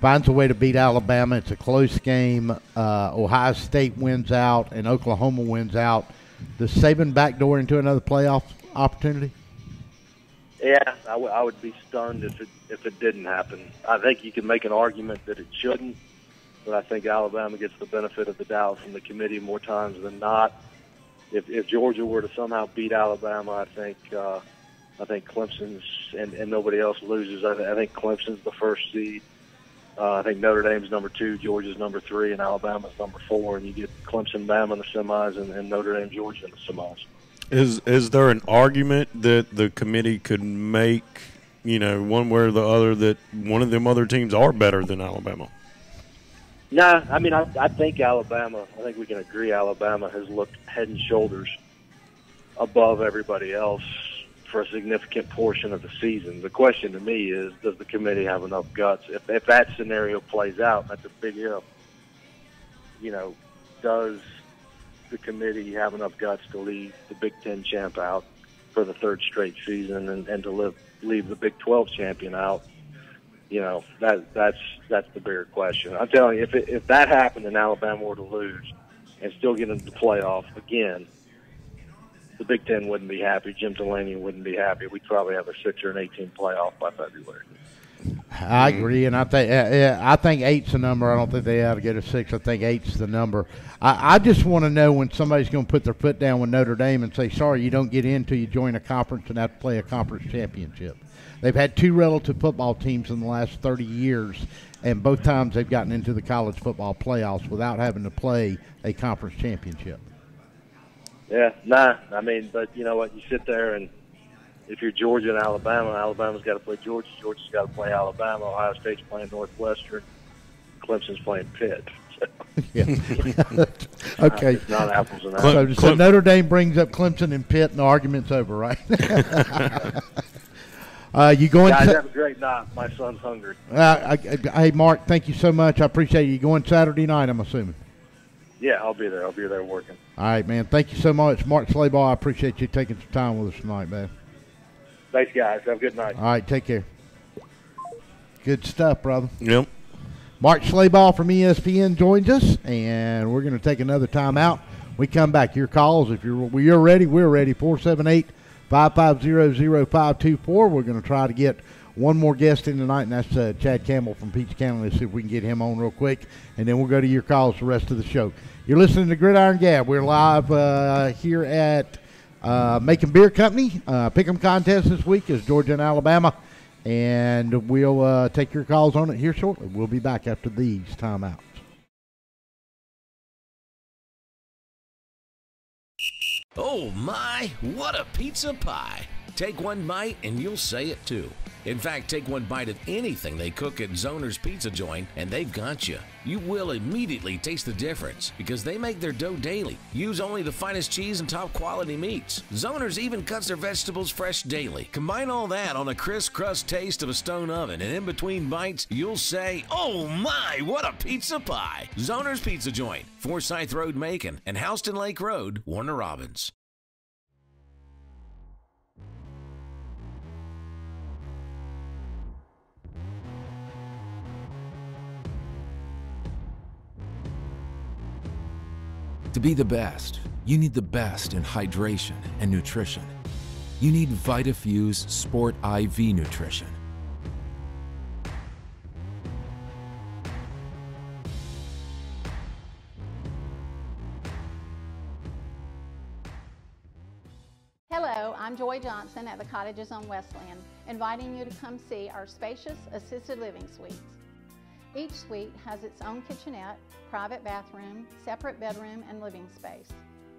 finds a way to beat Alabama? It's a close game. Ohio State wins out and Oklahoma wins out. Does Saban backdoor into another playoff opportunity? Yeah, I would be stunned if it didn't happen. I think you can make an argument that it shouldn't, but I think Alabama gets the benefit of the doubt from the committee more times than not. If Georgia were to somehow beat Alabama, I think Clemson's and nobody else loses. I think Clemson's the first seed. I think Notre Dame's number 2, Georgia's number 3, and Alabama's number 4. And you get Clemson, Bama in the semis, and Notre Dame, Georgia in the semis. Is there an argument that the committee could make, one way or the other, that one of them other teams are better than Alabama? Nah, I mean, I think Alabama, I think we can agree Alabama has looked head and shoulders above everybody else for a significant portion of the season. The question to me is, does the committee have enough guts? If that scenario plays out, that's a big if. Does the committee have enough guts to leave the Big Ten champ out for the 3rd straight season and to leave the Big 12 champion out? That's the bigger question. I'm telling you, if that happened and Alabama were to lose and still get into the playoff again, the Big Ten wouldn't be happy. Jim Delaney wouldn't be happy. We'd probably have a 6 or an 18 playoff by February. I agree, and I think 8's the number. I don't think they ought to get a 6. I think 8's the number. I just want to know when somebody's going to put their foot down with Notre Dame and say, sorry, you don't get in until you join a conference and have to play a conference championship. They've had 2 relative football teams in the last 30 years, and both times they've gotten into the college football playoffs without having to play a conference championship. Yeah, I mean, but you know what? You sit there, and if you're Georgia and Alabama, Alabama's got to play Georgia. Georgia's got to play Alabama. Ohio State's playing Northwestern. Clemson's playing Pitt. So. Yeah. Okay. It's not apples and apples. So Notre Dame brings up Clemson and Pitt, and the argument's over, right? You going? Guys, have a great night. My son's hungry. Hey, Mark, thank you so much. I appreciate it. You going Saturday night, I'm assuming? Yeah, I'll be there. I'll be there working. All right, man. Thank you so much. Mark Slabaugh, I appreciate you taking some time with us tonight, man. Thanks, guys. Have a good night. All right, take care. Good stuff, brother. Yep. Mark Slabaugh from ESPN joins us, and we're going to take another time out. We come back. Your calls, if you're ready, we're ready. 478-550-0524. We're going to try to get one more guest in tonight, and that's Chad Campbell from Peach County. Let's see if we can get him on real quick, and then we'll go to your calls the rest of the show. You're listening to Gridiron Gab. We're live here at Macon Beer Company. Pick'em contest this week is Georgia and Alabama, and we'll take your calls on it here shortly. We'll be back after these timeouts. Oh my, what a pizza pie. Take one bite and you'll say it too. In fact, take one bite of anything they cook at Zoner's Pizza Joint and they've got you. You will immediately taste the difference because they make their dough daily. Use only the finest cheese and top quality meats. Zoner's even cuts their vegetables fresh daily. Combine all that on a crisp crust taste of a stone oven, and in between bites, you'll say, oh my, what a pizza pie. Zoner's Pizza Joint, Forsyth Road, Macon, and Houston Lake Road, Warner Robins. To be the best, you need the best in hydration and nutrition. You need VitaFuse Sport IV Nutrition. Hello, I'm Joy Johnson at the Cottages on Westland, inviting you to come see our spacious assisted living suites. Each suite has its own kitchenette, private bathroom, separate bedroom, and living space.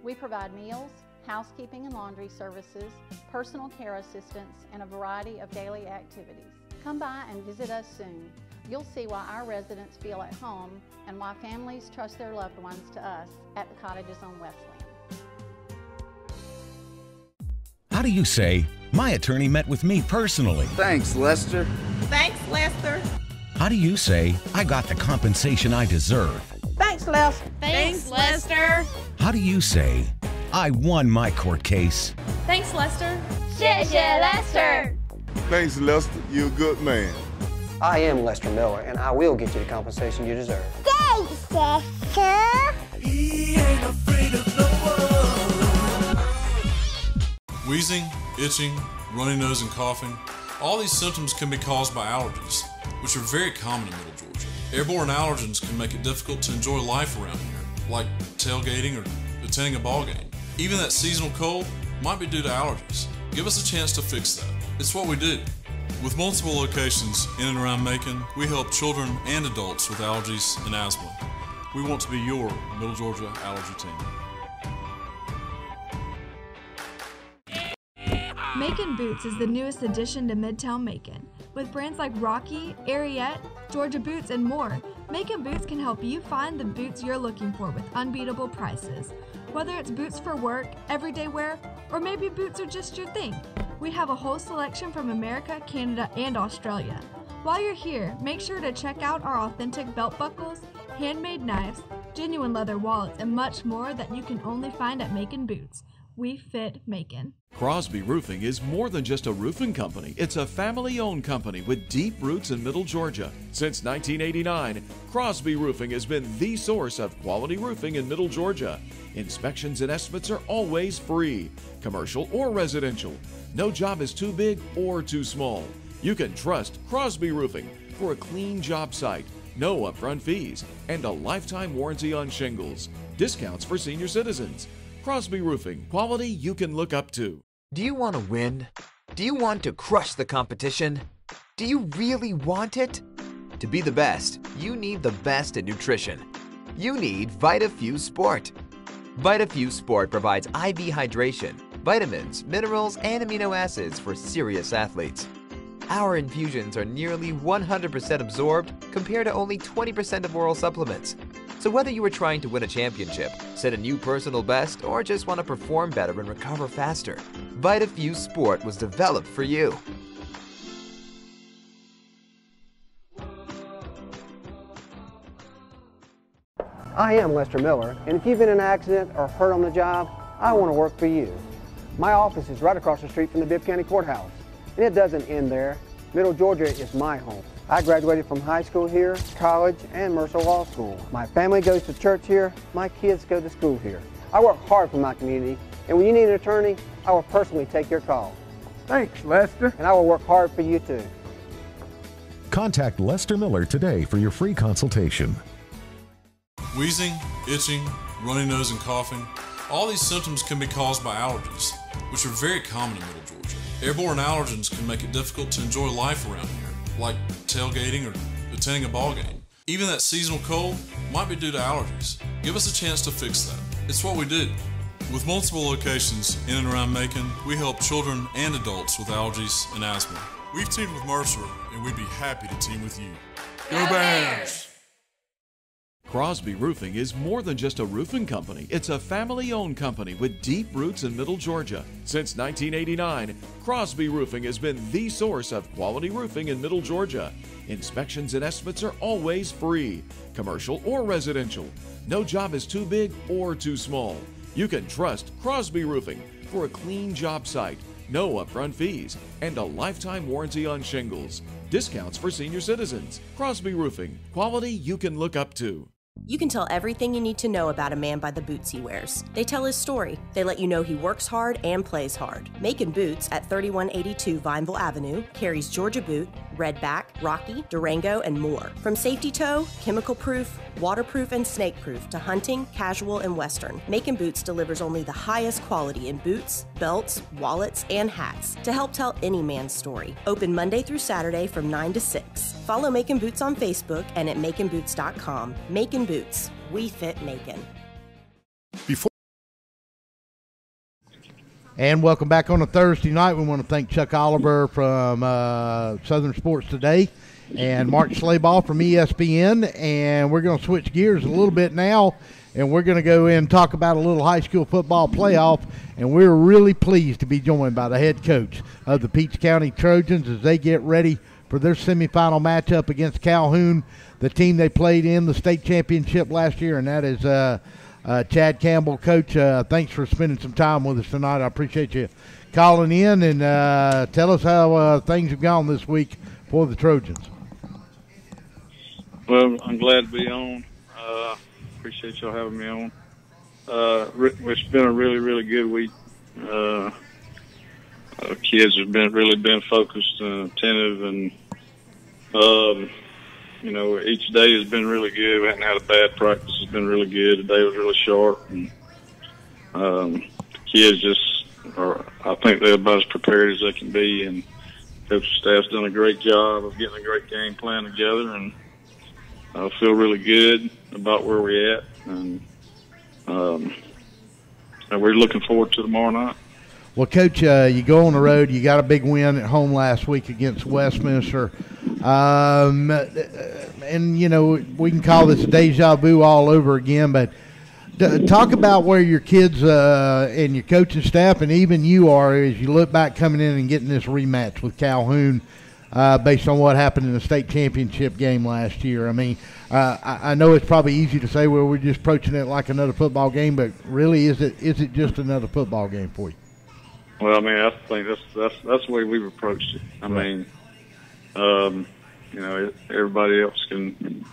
We provide meals, housekeeping and laundry services, personal care assistance, and a variety of daily activities. Come by and visit us soon. You'll see why our residents feel at home and why families trust their loved ones to us at the Cottages on Westland. How do you say, my attorney met with me personally? Thanks, Lester. Thanks, Lester. How do you say, I got the compensation I deserve? Thanks, Lester. Thanks, Lester. How do you say, I won my court case? Thanks, Lester. 谢谢 Lester. Thanks, Lester. You're a good man. I am Lester Miller, and I will get you the compensation you deserve. Thanks, Lester. He ain't afraid of no one. Wheezing, itching, runny nose, and coughing. All these symptoms can be caused by allergies, which are very common in Middle Georgia. Airborne allergens can make it difficult to enjoy life around here, like tailgating or attending a ball game. Even that seasonal cold might be due to allergies. Give us a chance to fix that. It's what we do. With multiple locations in and around Macon, we help children and adults with allergies and asthma. We want to be your Middle Georgia allergy team. Macon Boots is the newest addition to Midtown Macon. With brands like Rocky, Ariete, Georgia Boots, and more, Macon Boots can help you find the boots you're looking for with unbeatable prices. Whether it's boots for work, everyday wear, or maybe boots are just your thing, we have a whole selection from America, Canada, and Australia. While you're here, make sure to check out our authentic belt buckles, handmade knives, genuine leather wallets, and much more that you can only find at Macon Boots. We fit Macon. Crosby Roofing is more than just a roofing company. It's a family-owned company with deep roots in Middle Georgia. Since 1989, Crosby Roofing has been the source of quality roofing in Middle Georgia. Inspections and estimates are always free, commercial or residential. No job is too big or too small. You can trust Crosby Roofing for a clean job site, no upfront fees, and a lifetime warranty on shingles. Discounts for senior citizens. Crosby Roofing, quality you can look up to. Do you want to win? Do you want to crush the competition? Do you really want it? To be the best, you need the best in nutrition. You need VitaFuse Sport. VitaFuse Sport provides IV hydration, vitamins, minerals, and amino acids for serious athletes. Our infusions are nearly 100% absorbed compared to only 20% of oral supplements. So whether you are trying to win a championship, set a new personal best, or just want to perform better and recover faster, VitaFuse Sport was developed for you. I am Lester Miller, and if you've been in an accident or hurt on the job, I want to work for you. My office is right across the street from the Bibb County Courthouse, and it doesn't end there. Middle Georgia is my home. I graduated from high school here, college, and Mercer Law School. My family goes to church here. My kids go to school here. I work hard for my community, and when you need an attorney, I will personally take your call. Thanks, Lester. And I will work hard for you too. Contact Lester Miller today for your free consultation. Wheezing, itching, runny nose, and coughing. All these symptoms can be caused by allergies, which are very common in Middle Georgia. Airborne allergens can make it difficult to enjoy life around here, like tailgating or attending a ball game. Even that seasonal cold might be due to allergies. Give us a chance to fix that. It's what we do. With multiple locations in and around Macon, we help children and adults with allergies and asthma. We've teamed with Mercer, and we'd be happy to team with you. Go Bears! Crosby Roofing is more than just a roofing company. It's a family-owned company with deep roots in Middle Georgia. Since 1989, Crosby Roofing has been the source of quality roofing in Middle Georgia. Inspections and estimates are always free, commercial or residential. No job is too big or too small. You can trust Crosby Roofing for a clean job site, no upfront fees, and a lifetime warranty on shingles. Discounts for senior citizens. Crosby Roofing, quality you can look up to. You can tell everything you need to know about a man by the boots he wears. They tell his story. They let you know he works hard and plays hard. Macon Boots at 3182 Vineville Avenue carries Georgia Boot, Redback, Rocky, Durango, and more. From safety toe, chemical proof, waterproof, and snake proof to hunting, casual, and western, Macon Boots delivers only the highest quality in boots, belts, wallets, and hats to help tell any man's story. Open Monday through Saturday from 9 to 6. Follow Macon Boots on Facebook and at maconboots.com. Macon Boots. We fit Macon. And welcome back on a Thursday night. We want to thank Chuck Oliver from Southern Sports Today and Mark Slabaugh from ESPN. And we're going to switch gears a little bit now, and we're going to go in and talk about a little high school football playoff. And we're really pleased to be joined by the head coach of the Peach County Trojans as they get ready for their semifinal matchup against Calhoun, the team they played in the state championship last year, and that is Chad Campbell. Coach, thanks for spending some time with us tonight. I appreciate you calling in, and tell us how things have gone this week for the Trojans. Well, I'm glad to be on. Appreciate y'all having me on. It's been a really, really good week. Kids have really been focused, attentive, and you know, each day has been really good. We haven't had a bad practice. It's been really good. Today was really sharp. And, the kids I think they're about as prepared as they can be, and coaching staff's done a great job of getting a great game plan together, and I feel really good about where we're at, and we're looking forward to tomorrow night. Well, Coach, you go on the road. You got a big win at home last week against Westminster. And, you know, we can call this a deja vu all over again, but talk about where your kids and your coaching staff and even you are as you look back coming in and getting this rematch with Calhoun based on what happened in the state championship game last year. I mean, I know it's probably easy to say, well, we're just approaching it like another football game, but really is it just another football game for you? Well, I mean, I think that's the way we've approached it. I mean, you know, everybody else can,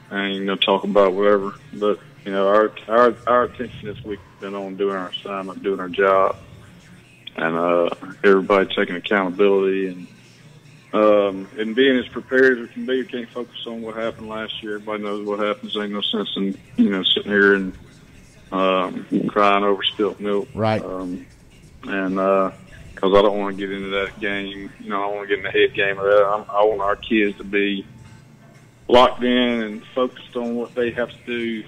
you know, talk about whatever, but you know, our attention this week has been on doing our assignment, doing our job, and everybody taking accountability and being as prepared as we can be. We can't focus on what happened last year. Everybody knows what happens. Ain't no sense in, you know, sitting here and crying over spilt milk. Right. And because I don't want to get into that game, you know, I don't want to get in the head game of that. I want our kids to be locked in and focused on what they have to do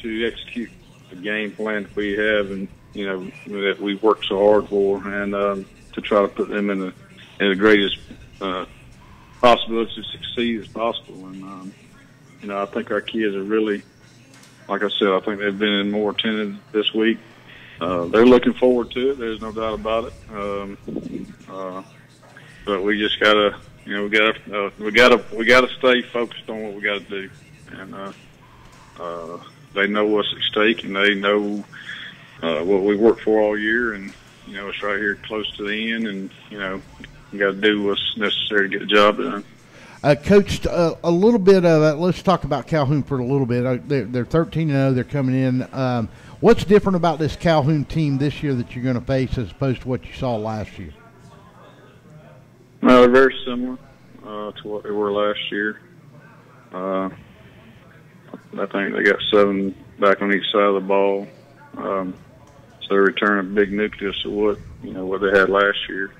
to execute the game plan that we have, and you know that we worked so hard for, and to try to put them in the greatest possibility to succeed as possible. And you know, I think our kids are really, like I said, I think they've been more attentive this week. They're looking forward to it. There's no doubt about it. But we just gotta, you know, we gotta stay focused on what we gotta do. And they know what's at stake, and they know what we worked for all year. And you know, it's right here close to the end, and you know, we got to do what's necessary to get the job done. Coach, a little bit of let's talk about Calhoun for a little bit. They're 13-0. They're coming in. What's different about this Calhoun team this year that you're going to face as opposed to what you saw last year? They're very similar to what they were last year. I think they got 7 back on each side of the ball. So they return a big nucleus of what they had last year.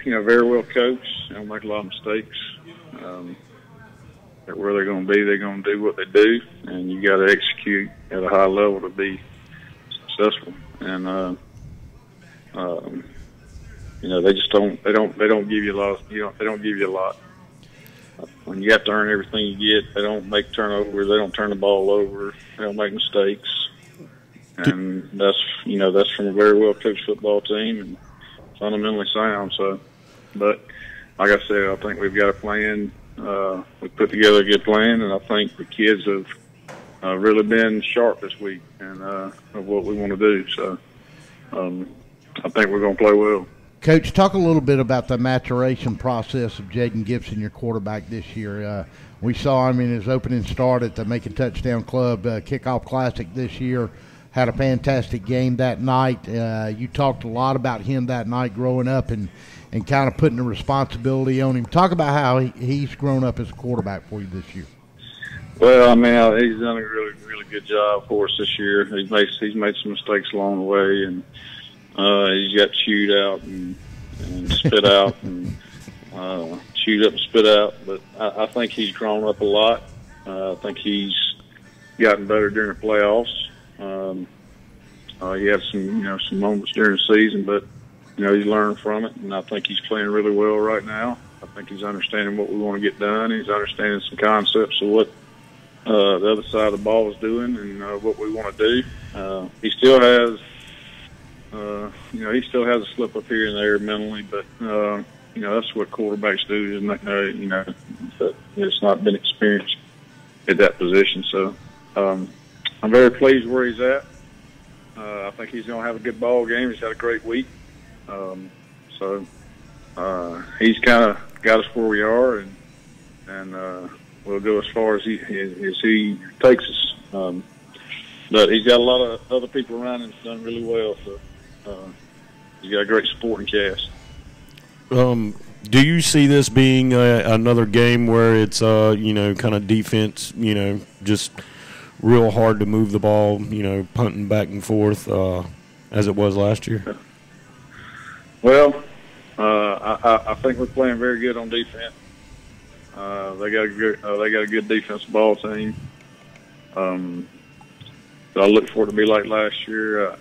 You know, very well coached. They don't make a lot of mistakes. Where they're going to be, they're going to do what they do, and you got to execute at a high level to be successful. And you know, they just don't. They don't give you a lot. They don't give you a lot. When you have to earn everything you get, they don't make turnovers. They don't turn the ball over. They don't make mistakes. And that's from a very well coached football team and fundamentally sound. So, but like I said, I think we've got a plan. We put together a good plan, and I think the kids have really been sharp this week and of what we want to do. So I think we're going to play well. Coach, talk a little bit about the maturation process of Jaden Gibson, your quarterback this year. We saw him in his opening start at the Make a Touchdown Club Kickoff Classic this year. Had a fantastic game that night. You talked a lot about him that night growing up and kind of putting the responsibility on him. Talk about how he's grown up as a quarterback for you this year. Well, I mean, he's done a really, really good job for us this year. He's made some mistakes along the way, and he's got chewed out and spit out and chewed up and spit out. But I think he's grown up a lot. I think he's gotten better during the playoffs. He had some moments during the season, but he's learned from it, and I think he's playing really well right now. I think he's understanding what we want to get done. He's understanding some concepts of what the other side of the ball is doing and what we want to do. He still has, a slip up here and there mentally, but that's what quarterbacks do. It's not been experienced at that position. So I'm very pleased where he's at. I think he's going to have a good ball game. He's had a great week. So he's kind of got us where we are, and we'll go as far as he takes us. But he's got a lot of other people around him that's done really well. So he's got a great supporting cast. Do you see this being another game where it's kind of defense, just real hard to move the ball, punting back and forth as it was last year? Well, I think we're playing very good on defense. They got a good defensive ball team. So I look for it to be like last year.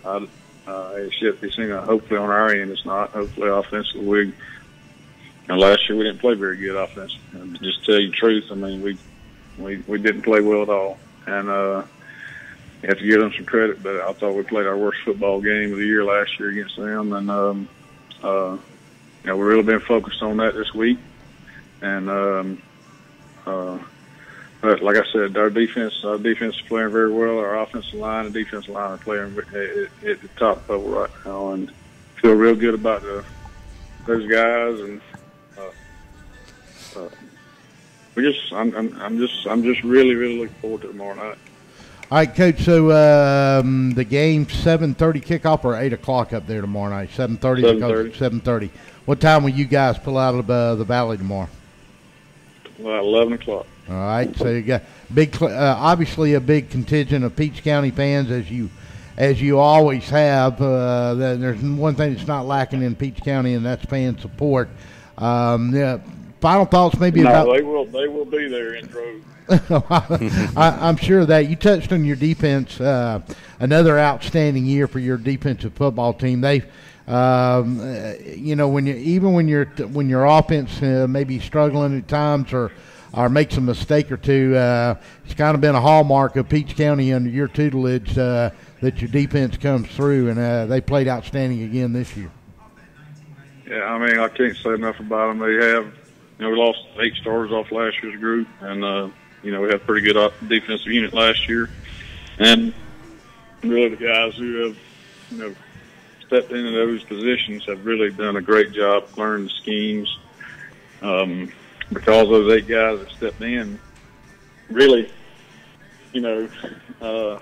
It should be seen. Hopefully on our end, it's not. Hopefully offensively, last year we didn't play very good offense. And to just tell you the truth, I mean we didn't play well at all. And you have to give them some credit, but I thought we played our worst football game of the year last year against them. And we've really been focused on that this week. And but like I said, our defense is playing very well. Our offensive line and defensive line are playing at the top level right now, and feel real good about those guys. And I'm just really looking forward to tomorrow night. All right, Coach. So the game 7:30 kickoff or 8 o'clock up there tomorrow night. 7:30. 7:30. What time will you guys pull out of the valley tomorrow? 11 o'clock. All right, so you got obviously a big contingent of Peach County fans, as you always have. There's one thing that's not lacking in Peach County, and that's fan support. Yeah, final thoughts maybe about. No, they will be there in droves. I'm sure of that. You touched on your defense. Another outstanding year for your defensive football team. They. When your offense may be struggling at times or makes a mistake or two, it's kind of been a hallmark of Peach County under your tutelage that your defense comes through, and they played outstanding again this year. Yeah, I mean, I can't say enough about them. They have, we lost 8 starters off last year's group, and we had a pretty good defensive unit last year, and really the guys who have, stepped into those positions have really done a great job learning the schemes. Because those 8 guys that stepped in, really, only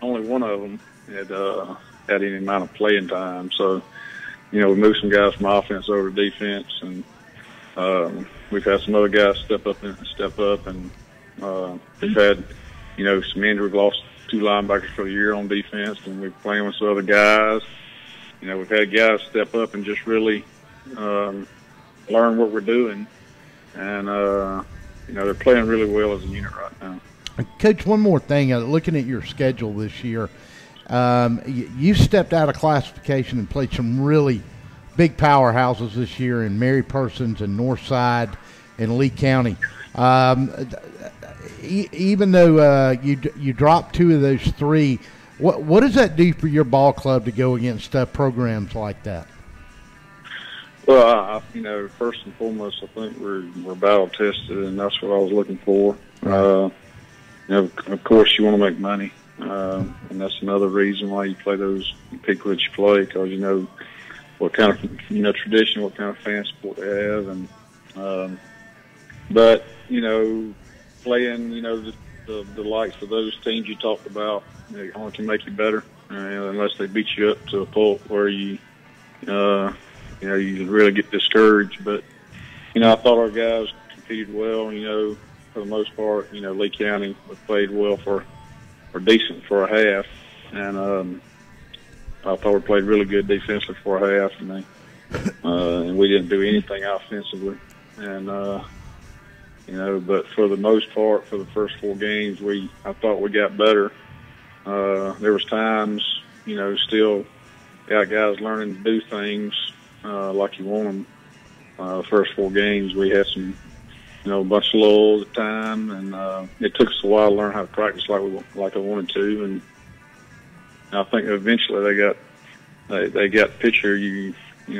one of them had any amount of playing time. So, we moved some guys from offense over to defense, and we've had some other guys step up, and we've had, some injury. We've lost 2 linebackers for the year on defense, and we're playing with some other guys. We've had guys step up and just really learn what we're doing. And, they're playing really well as a unit right now. Coach, one more thing. Looking at your schedule this year, you stepped out of classification and played some really big powerhouses this year in Mary Persons and Northside and Lee County. Even though you dropped 2 of those 3, what does that do for your ball club to go against programs like that? Well, first and foremost, I think we're battle tested, and that's what I was looking for. Right. Of course, you want to make money, and that's another reason why you play those people that you play, because you know what kind of tradition, what kind of fan support they have, and but playing the likes of those teams you talked about, it only can make you better, unless they beat you up to a point where you really get discouraged. But, I thought our guys competed well, for the most part. Lee County played well for decent for a half. And I thought we played really good defensively for a half. And we didn't do anything offensively. And, but for the most part, for the first 4 games, I thought we got better. There was times, still got guys learning to do things like you want them. The first 4 games, we had some, a bunch of lulls at time, and it took us a while to learn how to practice like I wanted to. And I think eventually they got the picture,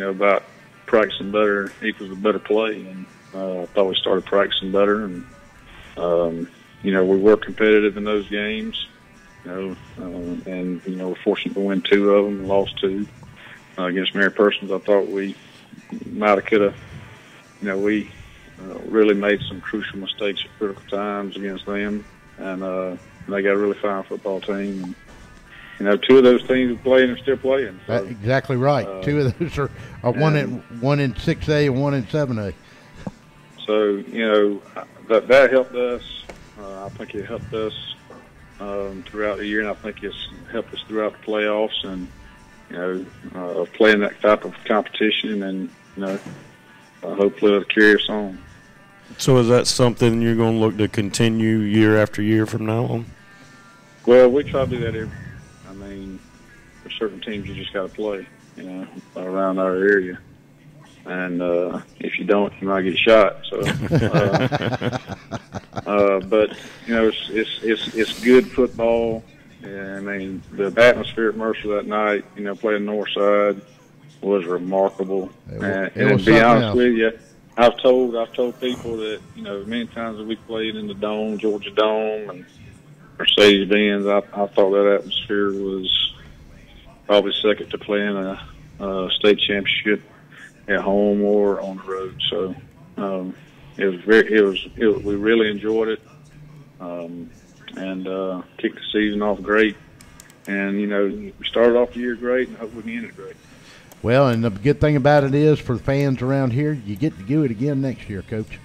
about practicing better equals a better play. And I thought we started practicing better, and we were competitive in those games. And we're fortunate to win 2 of them and lost 2 against Mary Persons. I thought we could have, we really made some crucial mistakes at critical times against them, and they got a really fine football team. two of those teams are playing and still playing. So, exactly right. Two of those are one in 6A and one in 7A. So that helped us. I think it helped us throughout the year, and I think it's helped us throughout the playoffs, and playing that type of competition, and hopefully it'll carry us on. So is that something you're going to look to continue year after year from now on? Well, we try to do that I mean, for certain teams you just got to play, around our area. And if you don't, you might get shot. So, but it's good football. And I mean, the atmosphere at Mercer that night, playing Northside, was remarkable. And to be honest with you, I've told people that many times that we played in the Dome, Georgia Dome, and Mercedes-Benz, I thought that atmosphere was probably second to playing a state championship at home or on the road. So we really enjoyed it, and kicked the season off great. And we started off the year great, and hope we can end it great. Well, and the good thing about it is, for the fans around here, you get to do it again next year, Coach.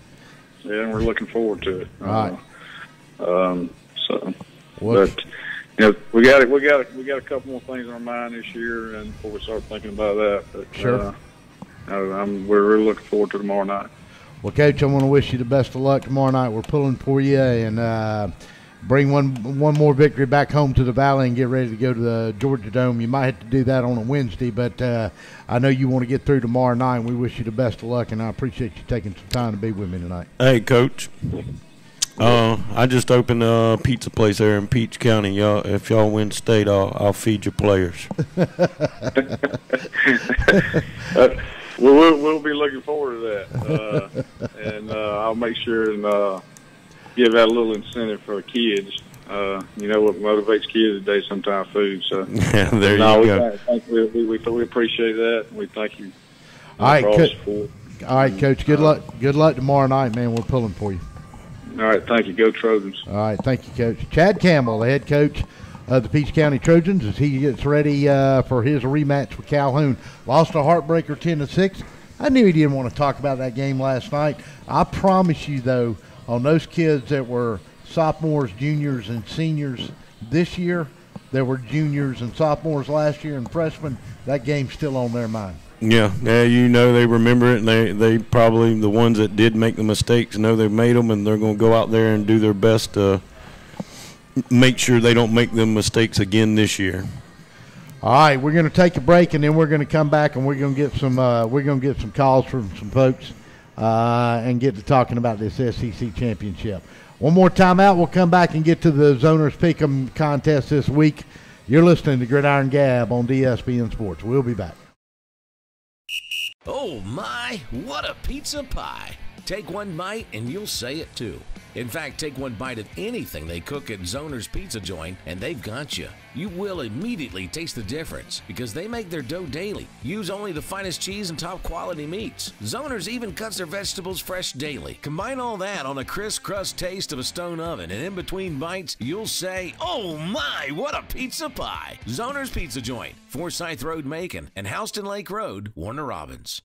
Yeah, and we're looking forward to it. All right. But we got a couple more things on our mind this year, and before we start thinking about that. But sure. We're really looking forward to tomorrow night. Well, Coach, I want to wish you the best of luck tomorrow night. We're pulling for you, and bring one more victory back home to the Valley and get ready to go to the Georgia Dome. You might have to do that on a Wednesday, but I know you want to get through tomorrow night, and we wish you the best of luck, and I appreciate you taking some time to be with me tonight. Hey, Coach. I just opened a pizza place there in Peach County. If y'all win state, I'll feed your players. We'll be looking forward to that, and I'll make sure and give that a little incentive for the kids. What motivates kids today? Sometimes food. So yeah, there you go. We appreciate that. We thank you. All right, Coach. Good luck. Good luck tomorrow night, man. We're pulling for you. All right, thank you. Go Trojans. All right, thank you, Coach. Chad Campbell, the head coach of the Peach County Trojans, as he gets ready for his rematch with Calhoun. Lost a heartbreaker 10-6. I knew he didn't want to talk about that game last night. I promise you, though, on those kids that were sophomores, juniors, and seniors this year, there were juniors and sophomores last year and freshmen, that game's still on their mind. Yeah, they remember it, and they probably, the ones that did make the mistakes, know they've made them, and they're going to go out there and do their best to make sure they don't make them mistakes again this year. All right, we're going to take a break, and then we're going to come back, and we're going to get some calls from some folks and get to talking about this SEC championship. One more timeout. We'll come back and get to the Zoners Pick'em contest this week. You're listening to Gridiron Gab on DSBN Sports. We'll be back. Oh my, what a pizza pie. Take one bite and you'll say it too. In fact, take one bite of anything they cook at Zoner's Pizza Joint and they've got you. You will immediately taste the difference because they make their dough daily. Use only the finest cheese and top quality meats. Zoner's even cuts their vegetables fresh daily. Combine all that on a crisp crust taste of a stone oven, and in between bites, you'll say, oh my, what a pizza pie. Zoner's Pizza Joint, Forsyth Road, Macon, and Houston Lake Road, Warner Robins.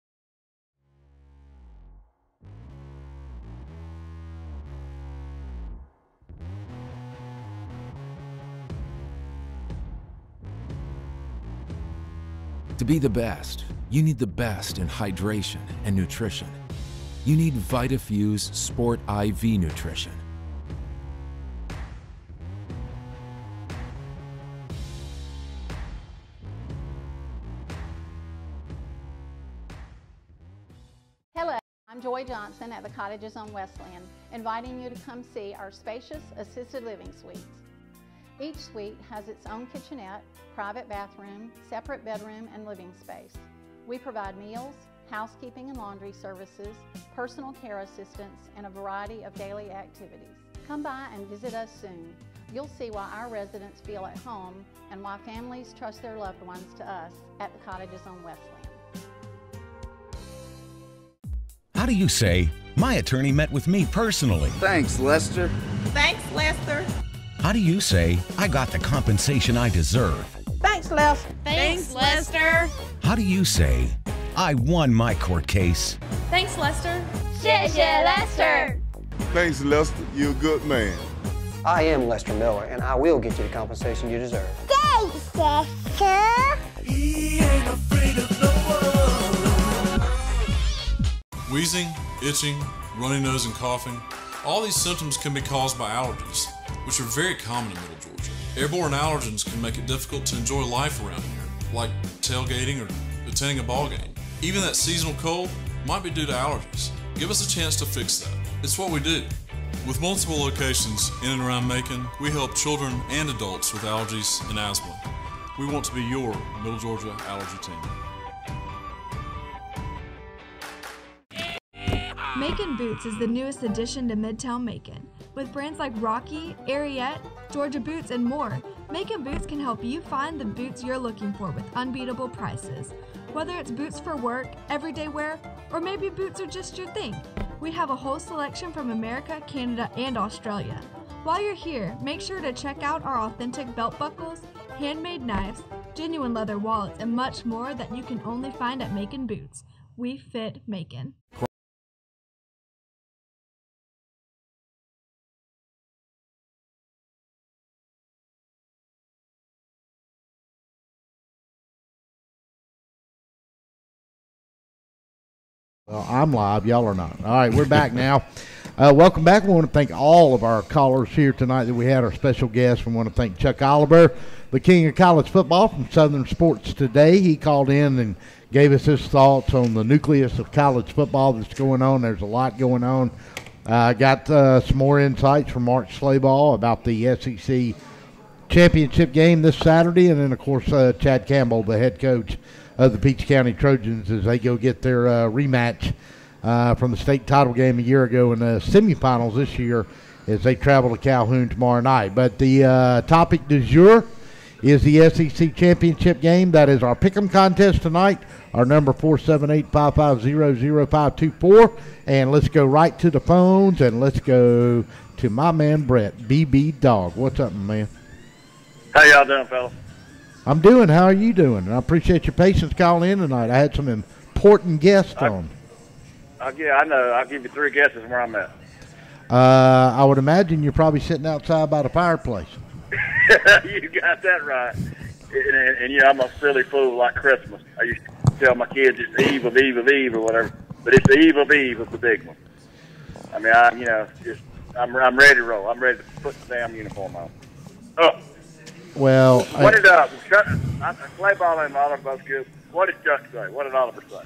To be the best, you need the best in hydration and nutrition. You need VitaFuse Sport IV Nutrition. Hello, I'm Joy Johnson at the Cottages on Wesleyan, inviting you to come see our spacious assisted living suites. Each suite has its own kitchenette, private bathroom, separate bedroom, and living space. We provide meals, housekeeping and laundry services, personal care assistance, and a variety of daily activities. Come by and visit us soon. You'll see why our residents feel at home and why families trust their loved ones to us at the Cottages on Wesleyan. How do you say, my attorney met with me personally? Thanks, Lester. Thanks, Lester. How do you say, I got the compensation I deserve? Thanks, Lester. Thanks, Lester. How do you say, I won my court case? Thanks, Lester. 谢谢 Lester. Thanks, Lester. You're a good man. I am Lester Miller, and I will get you the compensation you deserve. Thanks, Lester. He ain't afraid of no one. Wheezing, itching, runny nose, and coughing. All these symptoms can be caused by allergies, which are very common in Middle Georgia. Airborne allergens can make it difficult to enjoy life around here, like tailgating or attending a ball game. Even that seasonal cold might be due to allergies. Give us a chance to fix that. It's what we do. With multiple locations in and around Macon, we help children and adults with allergies and asthma. We want to be your Middle Georgia allergy team. Macon Boots is the newest addition to Midtown Macon. With brands like Rocky, Ariete, Georgia Boots, and more, Macon Boots can help you find the boots you're looking for with unbeatable prices. Whether it's boots for work, everyday wear, or maybe boots are just your thing, we have a whole selection from America, Canada, and Australia. While you're here, make sure to check out our authentic belt buckles, handmade knives, genuine leather wallets, and much more that you can only find at Macon Boots. We fit Macon. Well, I'm live. Y'all are not. All right, we're back now. Welcome back. We want to thank all of our callers here tonight that we had our special guest. We want to thank Chuck Oliver, the king of college football from Southern Sports Today. He called in and gave us his thoughts on the nucleus of college football that's going on. There's a lot going on. Got some more insights from Mark Slayball about the SEC championship game this Saturday. And then, of course, Chad Campbell, the head coach of the Peach County Trojans, as they go get their rematch from the state title game a year ago in the semifinals this year as they travel to Calhoun tomorrow night. But the topic du jour is the SEC championship game. That is our pick'em contest tonight. Our number 478-550-0524. And let's go right to the phones, and let's go to my man Brett, BB Dog. What's up, man? How y'all doing, fellas? I'm doing. How are you doing? And I appreciate your patience calling in tonight. I had some important guests on. Yeah, I know. I'll give you 3 guesses where I'm at. I would imagine you're probably sitting outside by the fireplace. You got that right. And yeah, I'm a silly fool like Christmas. I used to tell my kids it's the eve of Eve of Eve or whatever, but it's the eve of Eve of the big one. I mean, I'm ready to roll. I'm ready to put the damn uniform on. Oh. Well, what did Clayball and Oliver both good? What did Chuck say? What did Oliver say?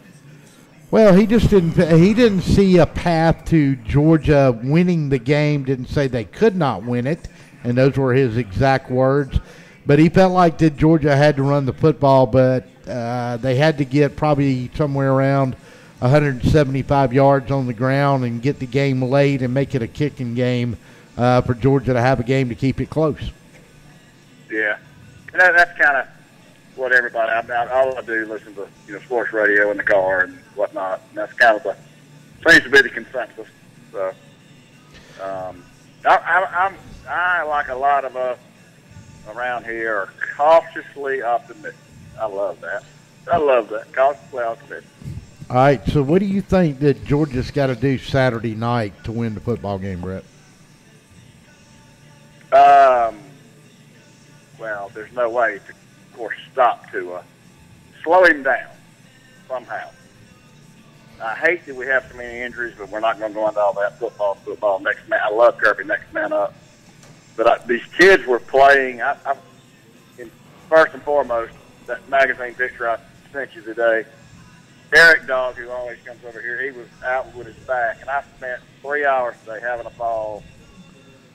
Well, he just didn't see a path to Georgia winning the game. Didn't say they could not win it, and those were his exact words. But he felt like that Georgia had to run the football, but they had to get probably somewhere around 175 yards on the ground and get the game late and make it a kicking game for Georgia to have a game to keep it close. Yeah, and that's kind of what everybody. All I do is listen to sports radio in the car and whatnot. And that's kind of seems to be the consensus. So, I like a lot of us around here are cautiously optimistic. I love that. Cautiously optimistic. All right. So, what do you think that Georgia's got to do Saturday night to win the football game, Brett? Well, there's no way to, of course, stop to slow him down somehow. I hate that we have so many injuries, but we're not going to go into all that. Football, next man. I love Kirby, next man up. But these kids were playing. First and foremost, that magazine picture I sent you today, Eric Dog, who always comes over here, he was out with his back, and I spent 3 hours today having a ball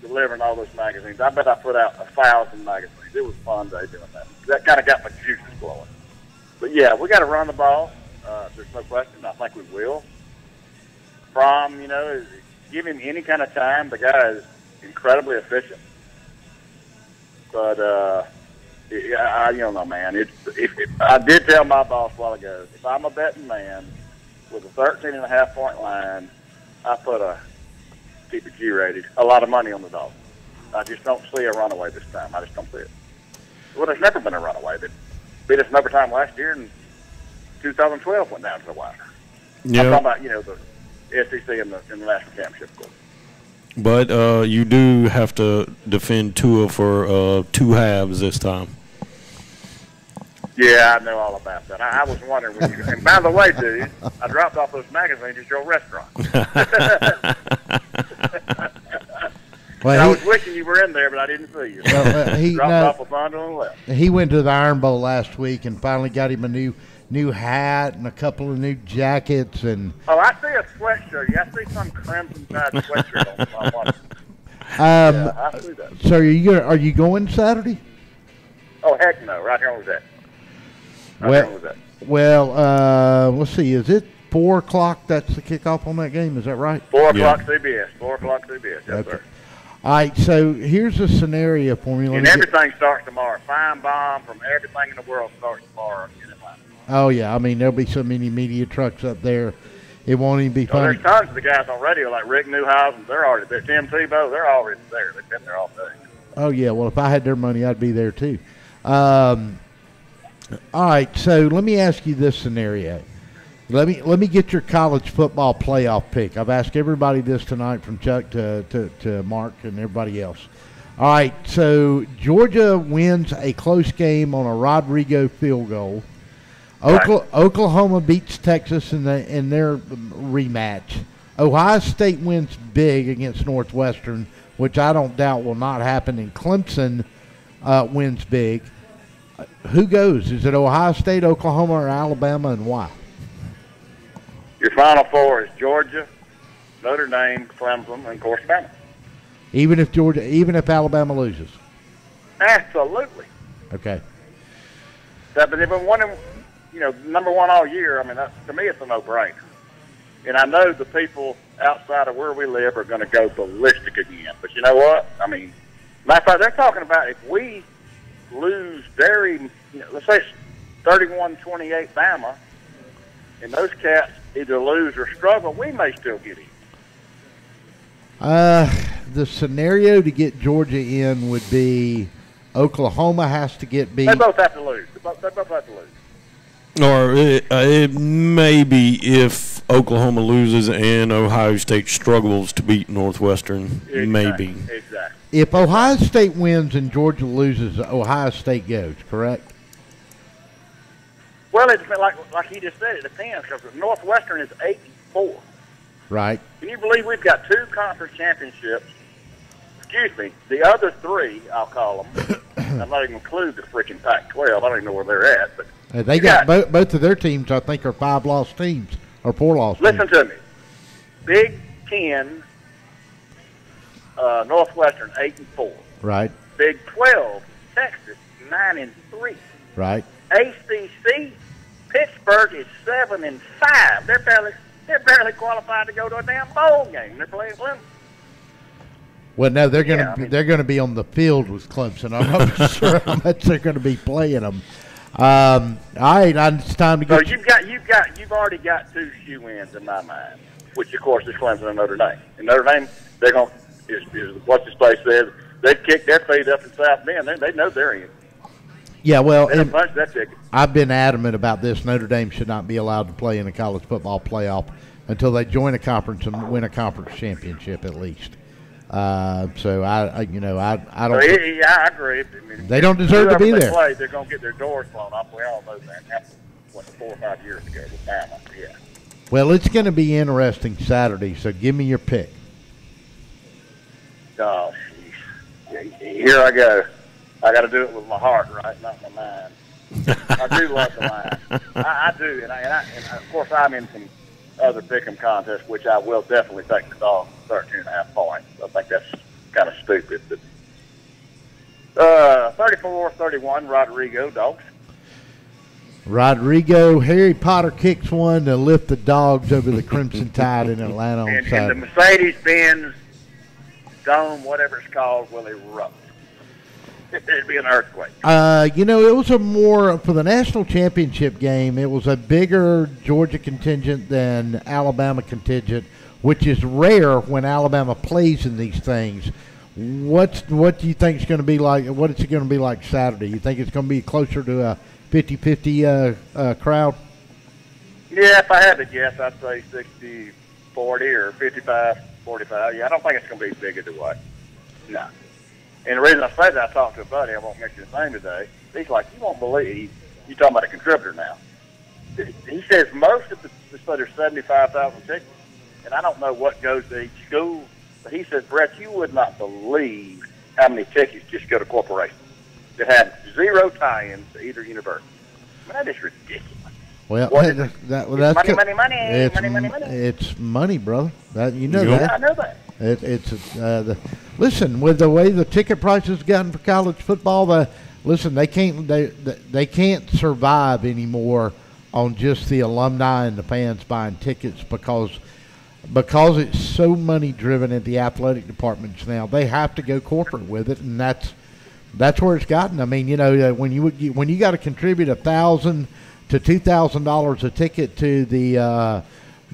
delivering all those magazines. I bet I put out 1,000 magazines. It was a fun day doing that. That kind of got my juices flowing. But, yeah, we got to run the ball. There's no question. I think we will. Fromm, give him any kind of time. The guy is incredibly efficient. But, I don't know, man. I did tell my boss a while ago, if I'm a betting man with a 13.5-point line, I put keep it G-rated, a lot of money on the dog. I just don't see a runaway this time. I just don't see it. Well, there's never been a runaway. They beat us in overtime last year, and 2012 went down to the wire. Yeah. I'm talking about, the SEC in the national championship course. But you do have to defend Tua for 2 halves this time. Yeah, I know all about that. I was wondering when you. And by the way, dude, I dropped off those magazines at your restaurant. Well, I was wishing you were in there, but I didn't see you. He dropped off a bundle and left. He went to the Iron Bowl last week and finally got him a new hat and a couple of new jackets and. Oh, I see a sweatshirt. Yeah, I see some crimson tide sweatshirt on my one. Yeah, I see that. So are you going Saturday? Oh heck no! Right here was that. Well, let's see. Is it 4 o'clock? That's the kickoff on that game. Is that right? 4 o'clock CBS. 4 o'clock CBS. Yes, okay. Sir. All right. So here's a scenario for me. And everything starts tomorrow. Fine bomb from everything in the world starts tomorrow in Atlanta. Oh yeah. I mean, there'll be so many media trucks up there. It won't even be funny. There's tons of the guys on radio like Rick Newhausen. They're already there. Tim Tebow. They're already there. They've been there all day. Oh yeah. Well, if I had their money, I'd be there too. All right, so let me ask you this scenario. Let me get your college football playoff pick. I've asked everybody this tonight, from Chuck to Mark and everybody else. All right, so Georgia wins a close game on a Rodrigo field goal. Oklahoma beats Texas in their rematch. Ohio State wins big against Northwestern, which I don't doubt will not happen, and Clemson wins big. Who goes? Is it Ohio State, Oklahoma, or Alabama, and why? Your Final Four is Georgia, Notre Dame, Clemson, and of course Bama. Even if Alabama loses. Absolutely. Okay. But they've been winning, number one all year. I mean, to me, it's a no-brainer. And I know the people outside of where we live are going to go ballistic again. But you know what? I mean, matter of fact, they're talking about if we lose let's say 31-28 Bama, and those cats either lose or struggle, we may still get in. The scenario to get Georgia in would be Oklahoma has to get beat. They both have to lose. They both have to lose. Or it may be if Oklahoma loses and Ohio State struggles to beat Northwestern. Exactly. Maybe. Exactly. If Ohio State wins and Georgia loses, Ohio State goes, correct? Well, it's been like he just said, it depends, because Northwestern is 8-4. Right. Can you believe we've got 2 conference championships? Excuse me, the other 3, I'll call them. I'm not even include the freaking Pac-12. I don't even know where they're at. But they got both of their teams, I think, are 5-loss teams or 4-loss teams. Listen to me. Big 10, Northwestern 8-4. Right. Big 12, Texas 9-3. Right. ACC, Pittsburgh is 7-5. They're barely qualified to go to a damn bowl game. They're playing Clemson. Well, no, they're going to be on the field with Clemson. I'm not sure how much they're going to be playing them. All right, it's time to go. So you've already got 2 shoe-ins in my mind, which of course is Clemson and Notre Dame. And Notre Dame, they're going is what this place says. They kick their feet up in South Bend. They know they're in. Yeah, well, I've been adamant about this. Notre Dame should not be allowed to play in the college football playoff until they join a conference and win a conference championship at least. So I don't. Yeah, I agree. I mean, they don't deserve to be there. They're going to get their doors blown off. We all know that. Happened 4 or 5 years ago with Bama. Yeah. Well, it's going to be interesting Saturday. So give me your pick. Oh, geez. Here I go. I got to do it with my heart, right, not my mind. I do love the line. I do, and of course I'm in some other pick'em contests, which I will definitely take the dog 13.5 points. I think that's kind of stupid. But 34-31, Rodrigo, dogs. Rodrigo, Harry Potter kicks one to lift the dogs over the Crimson Tide in Atlanta on Saturday. And the Mercedes-Benz Dome, whatever it's called, will erupt. It'd be an earthquake. It was for the national championship game, it was a bigger Georgia contingent than Alabama contingent, which is rare when Alabama plays in these things. What do you think it's going to be like? What is it going to be like Saturday? You think it's going to be closer to a 50-50 crowd? Yeah, if I had to guess, I'd say 60-40 or 55-45. Yeah, I don't think it's going to be as big as it was. No. And the reason I say that, I talked to a buddy, I won't mention his name today. He's like, you won't believe, you're talking about a contributor now. He says most of the, there's 75,000 tickets, and I don't know what goes to each school, but he says, Brett, you would not believe how many tickets just go to corporations that have zero tie-ins to either university. I mean, that is ridiculous. Well, that's money. It's money, brother. That you know Yeah, that. I know that. Listen, with the way the ticket prices gotten for college football, they can't survive anymore on just the alumni and the fans buying tickets because it's so money driven at the athletic departments now. They have to go corporate with it, and that's where it's gotten. I mean, when you got to contribute $1,000 to $2,000 a ticket to the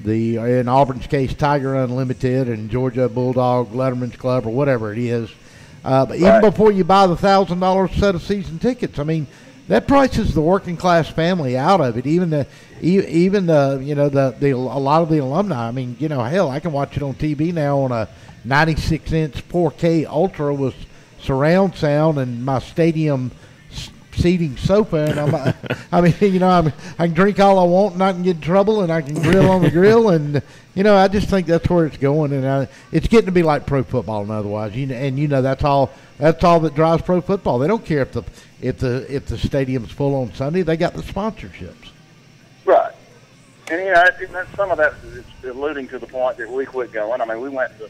in Auburn's case Tiger Unlimited and Georgia Bulldog Letterman's Club or whatever it is, but even before you buy the $1,000 set of season tickets, I mean that prices the working class family out of it. Even a lot of the alumni. I mean, hell, I can watch it on TV now on a 96-inch 4K Ultra with surround sound and my stadium seating sofa, and I can drink all I want and I can get in trouble, and I can grill on the grill, and I just think that's where it's going, and it's getting to be like pro football and otherwise, that's all that drives pro football. They don't care if the stadium's full on Sunday. They got the sponsorships. Right. And some of that is alluding to the point that we quit going. I mean, we went to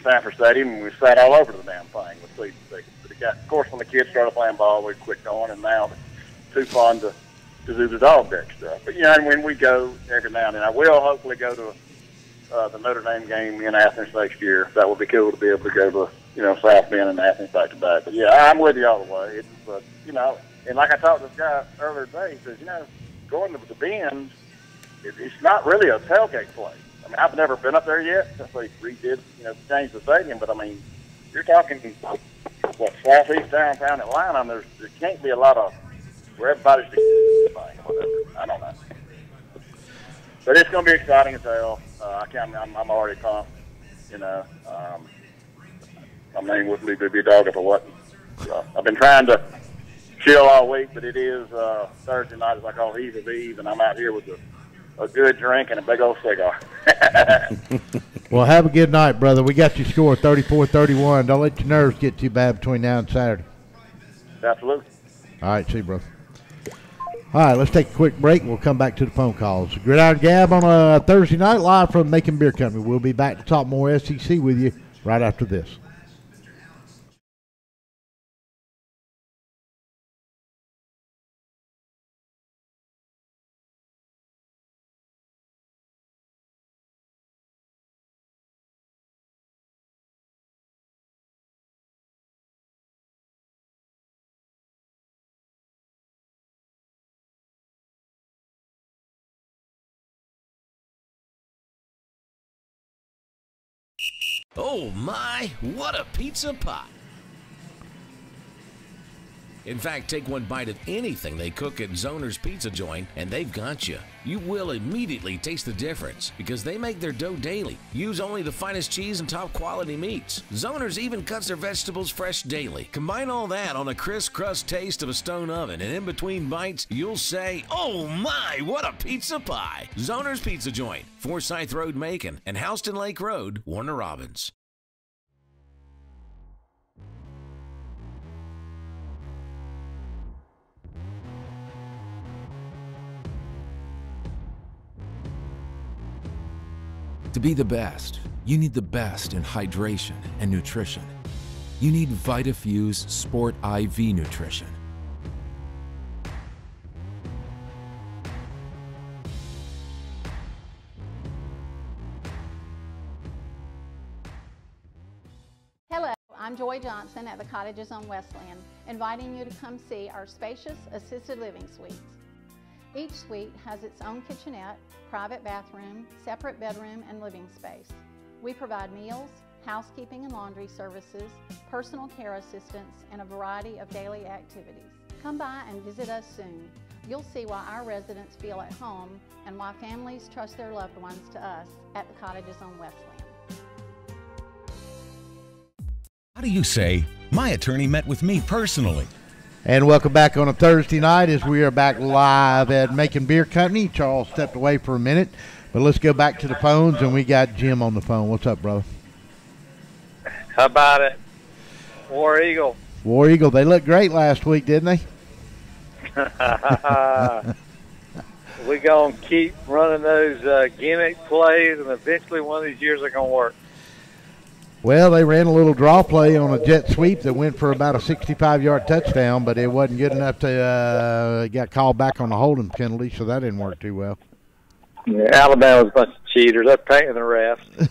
Sanford Stadium and we sat all over the damn thing with season tickets. Of course, when the kids started playing ball, we quit going, and now it's too fun to do the dog deck stuff. But, and when we go every now and then, I will hopefully go to the Notre Dame game in Athens next year. That would be cool to be able to go to, South Bend and Athens back to back. But, yeah, I'm with you all the way. And like I talked to this guy earlier today, he says, going to the Bends, it's not really a tailgate place. I mean, I've never been up there yet since they redid, changed the stadium. But, I mean, you're talking, southeast downtown Atlanta, and there can't be a lot of where everybody's whatever. I don't know. But it's going to be exciting as hell. I'm already pumped. My name wouldn't be a dog if I wasn't. So I've been trying to chill all week, but it is Thursday night, as I call Eve of Eve, and I'm out here with a good drink and a big old cigar. Well, have a good night, brother. We got your score 34-31. Don't let your nerves get too bad between now and Saturday. Absolutely. All right, see you, brother. All right, let's take a quick break. We'll come back to the phone calls. Gridiron Gab on a Thursday night live from Macon Beer Company. We'll be back to talk more SEC with you right after this. Oh my, what a pizza pie! In fact, take one bite of anything they cook at Zoner's Pizza Joint and they've got you. You will immediately taste the difference because they make their dough daily, use only the finest cheese and top quality meats. Zoner's even cuts their vegetables fresh daily. Combine all that on a crisp crust taste of a stone oven, and in between bites, you'll say, oh my, what a pizza pie! Zoner's Pizza Joint, Forsyth Road, Macon, and Houston Lake Road, Warner Robins. To be the best, you need the best in hydration and nutrition. You need VitaFuse Sport IV Nutrition. Hello, I'm Joy Johnson at the Cottages on Westland, inviting you to come see our spacious assisted living suites. Each suite has its own kitchenette, private bathroom, separate bedroom, and living space. We provide meals, housekeeping and laundry services, personal care assistance, and a variety of daily activities. Come by and visit us soon. You'll see why our residents feel at home and why families trust their loved ones to us at the Cottages on Westland. How do you say, my attorney met with me personally? And welcome back on a Thursday night as we are back live at Macon Beer Company. Charles stepped away for a minute, but let's go back to the phones, and we got Jim on the phone. What's up, brother? How about it? War Eagle. War Eagle, they looked great last week, didn't they? We're going to keep running those gimmick plays, and eventually one of these years they're going to work. Well, they ran a little draw play on a jet sweep that went for about a 65-yard touchdown, but it wasn't good enough to got called back on the holding penalty, so that didn't work too well. Yeah, Alabama's a bunch of cheaters. They're paying the refs.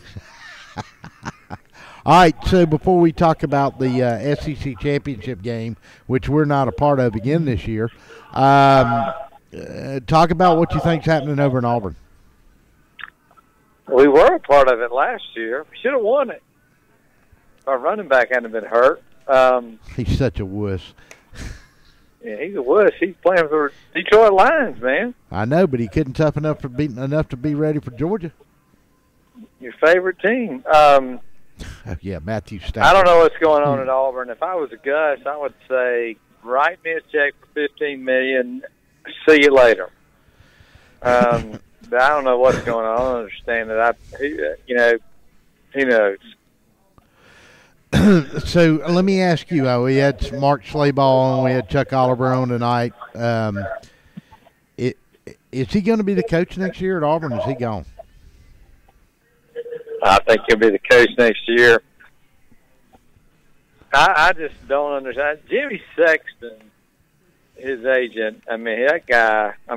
All right, so before we talk about the SEC championship game, which we're not a part of again this year, talk about what you think's happening over in Auburn. We were a part of it last year. We should have won it. Our running back hadn't been hurt. He's such a wuss. Yeah, he's a wuss. He's playing for Detroit Lions, man. I know, but he couldn't tough enough to be ready for Georgia. Your favorite team. Yeah, Matthew Stafford. I don't know what's going on at Auburn. If I was a Gus, I would say, write me a check for $15 million. See you later. I don't know what's going on. I don't understand it. He knows. So let me ask you, we had Mark Slayball on, we had Chuck Oliver on tonight. Is he going to be the coach next year at Auburn, or is he gone? I think he'll be the coach next year. I just don't understand. Jimmy Sexton, his agent, I mean, that guy, I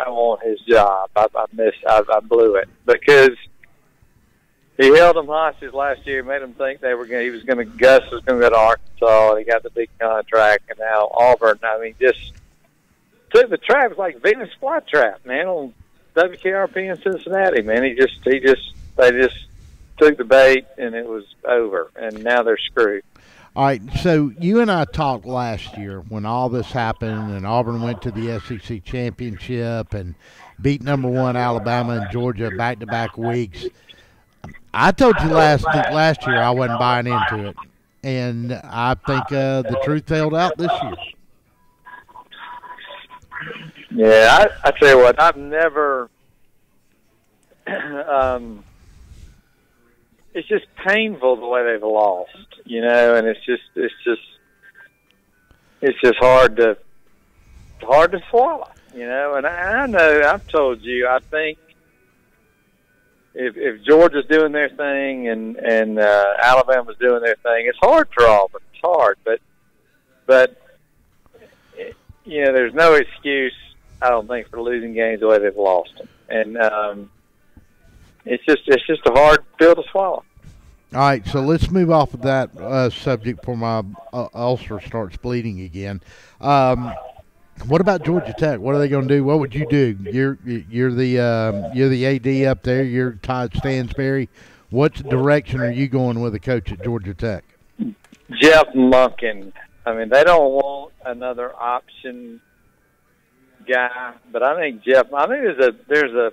want his job. I blew it because he held them hostage last year, made them think Gus was going to go to Arkansas, and he got the big contract, and now Auburn. I mean, just took the trap. It's like Venus flytrap, man, on WKRP in Cincinnati, man. They just took the bait, and it was over, and now they're screwed. All right, so you and I talked last year when all this happened, and Auburn went to the SEC championship and beat number 1 Alabama and Georgia back-to-back weeks. I told you last year I wasn't buying into it, and I think the truth held out this year. Yeah, I tell you what, I've never it's just painful the way they've lost, and it's just hard to swallow, and I know I've told you, I think if Georgia's doing their thing and Alabama's doing their thing, it's hard for Auburn. It's hard, but there's no excuse, I don't think, for losing games the way they've lost them, and it's just a hard pill to swallow. All right, so let's move off of that subject before my ulcer starts bleeding again. What about Georgia Tech? What are they going to do? What would you do? You're the AD up there. You're Todd Stansberry. What direction are you going with a coach at Georgia Tech? Jeff Monken. I mean, they don't want another option guy, but I think there's a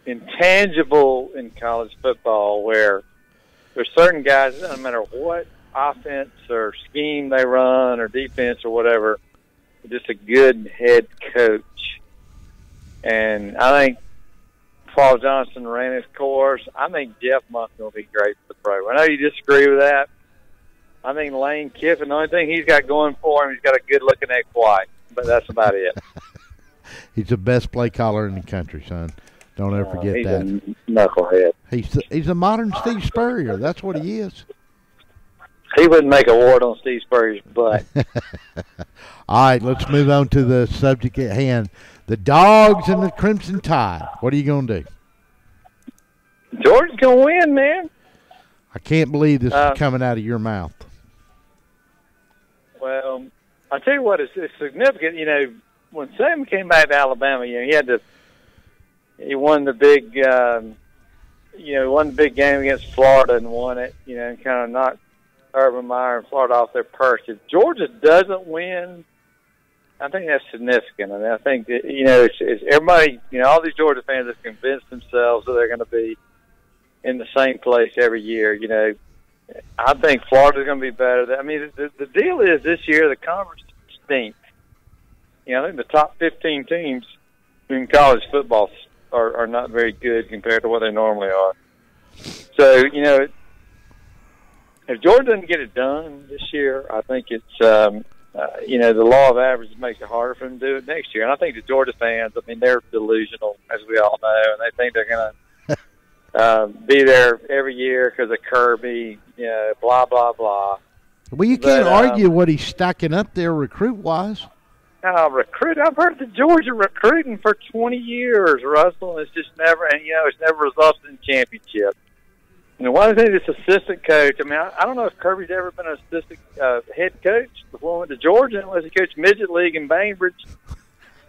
intangible in college football where there's certain guys, it doesn't matter what offense or scheme they run or defense or whatever, just a good head coach. And I think Paul Johnson ran his course. I think Jeff Monken will be great for the program. I know you disagree with that. I think Lane Kiffin, the only thing he's got going for him, he's got a good-looking ex-wife, but that's about it. He's the best play caller in the country, son. Don't ever forget that. He's a knucklehead. He's a modern Steve Spurrier. That's what he is. He wouldn't make a ward on Steve Spurrier's butt. All right, let's move on to the subject at hand. The Dogs and the Crimson Tide. What are you going to do? Georgia's going to win, man. I can't believe this is coming out of your mouth. Well, I tell you what, it's significant. When Sam came back to Alabama, he won the big won the big game against Florida and won it, and kind of knocked Urban Meyer and Florida off their perch. If Georgia doesn't win, I think that's significant. I mean, I think that, it's everybody, all these Georgia fans have convinced themselves that they're going to be in the same place every year. I think Florida's going to be better. I mean, the deal is this year the conference stinks. I think the top 15 teams in college football are not very good compared to what they normally are. So, if Georgia doesn't get it done this year, I think it's, the law of averages makes it harder for them to do it next year. And I think the Georgia fans, they're delusional, as we all know, and they think they're going to be there every year because of Kirby, blah, blah, blah. Well, you can't argue what he's stacking up there recruit-wise. I've heard the Georgia recruiting for 20 years, Russell. It's just never, it's never resulted in championship. Why do you think this assistant coach? I mean, I don't know if Kirby's ever been an assistant head coach before he went to Georgia, unless he coached midget league in Bainbridge.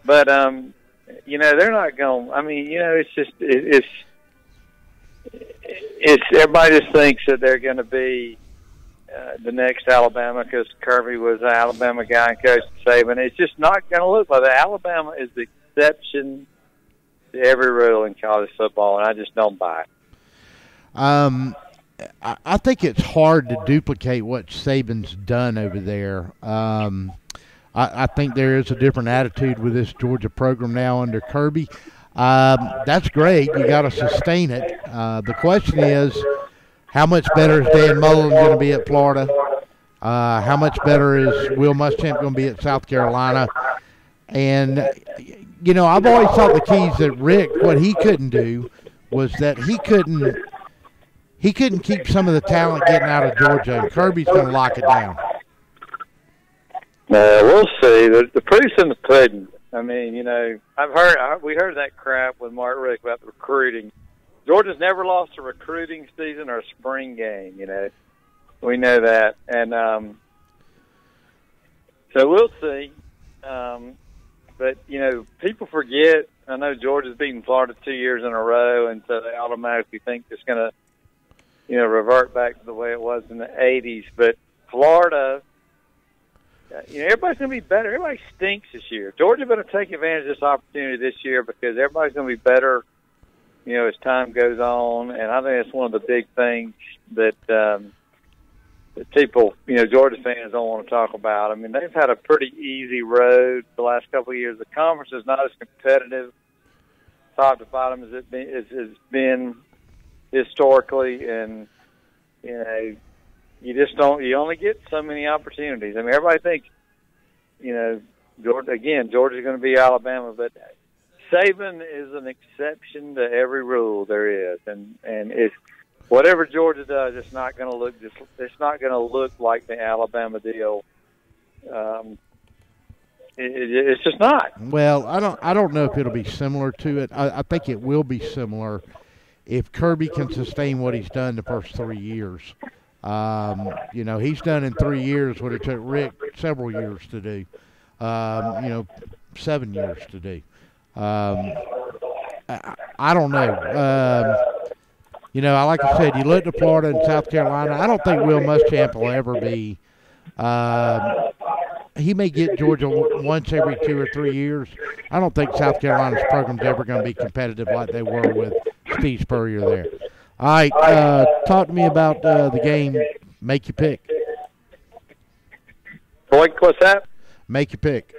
But they're not going. I mean, it's just it's everybody just thinks that they're going to be the next Alabama because Kirby was an Alabama guy and coached Saban. It's just not going to look like that. Alabama is the exception to every rule in college football, and I just don't buy it. I think it's hard to duplicate what Saban's done over there. I think there is a different attitude with this Georgia program now under Kirby. That's great. You got to sustain it. The question is, how much better is Dan Mullen going to be at Florida? How much better is Will Muschamp going to be at South Carolina? And, I've always thought the keys that Rick, what he couldn't do was that he couldn't keep some of the talent getting out of Georgia, and Kirby's going to lock it down. We'll see. The proof's in the pudding. I mean, we heard that crap with Mark Rick about the recruiting. Georgia's never lost a recruiting season or a spring game, We know that. And so we'll see. But, people forget. I know Georgia's beaten Florida 2 years in a row, and so they automatically think it's going to, revert back to the way it was in the 80s. But Florida, everybody's going to be better. Everybody stinks this year. Georgia better take advantage of this opportunity this year because everybody's going to be better, as time goes on. And I think that's one of the big things that that people, Georgia fans don't want to talk about. I mean, they've had a pretty easy road the last couple of years. The conference is not as competitive, top to bottom, as it's been historically, and you just don't. You only get so many opportunities. I mean, everybody thinks, Georgia's going to be Alabama, but Saban is an exception to every rule there is, and it's. Whatever Georgia does, it's not going to look it's not going to look like the Alabama deal. It's just not. Well, I don't know if it'll be similar to it. I think it will be similar if Kirby can sustain what he's done the first 3 years. He's done in 3 years what it took Rick several years to do. 7 years to do. I don't know. Like I said, you look to Florida and South Carolina. I don't think Will Muschamp will ever be. He may get Georgia once every 2 or 3 years. I don't think South Carolina's program's ever going to be competitive like they were with Steve Spurrier there. All right, talk to me about the game. Make your pick. What's that? Make your pick.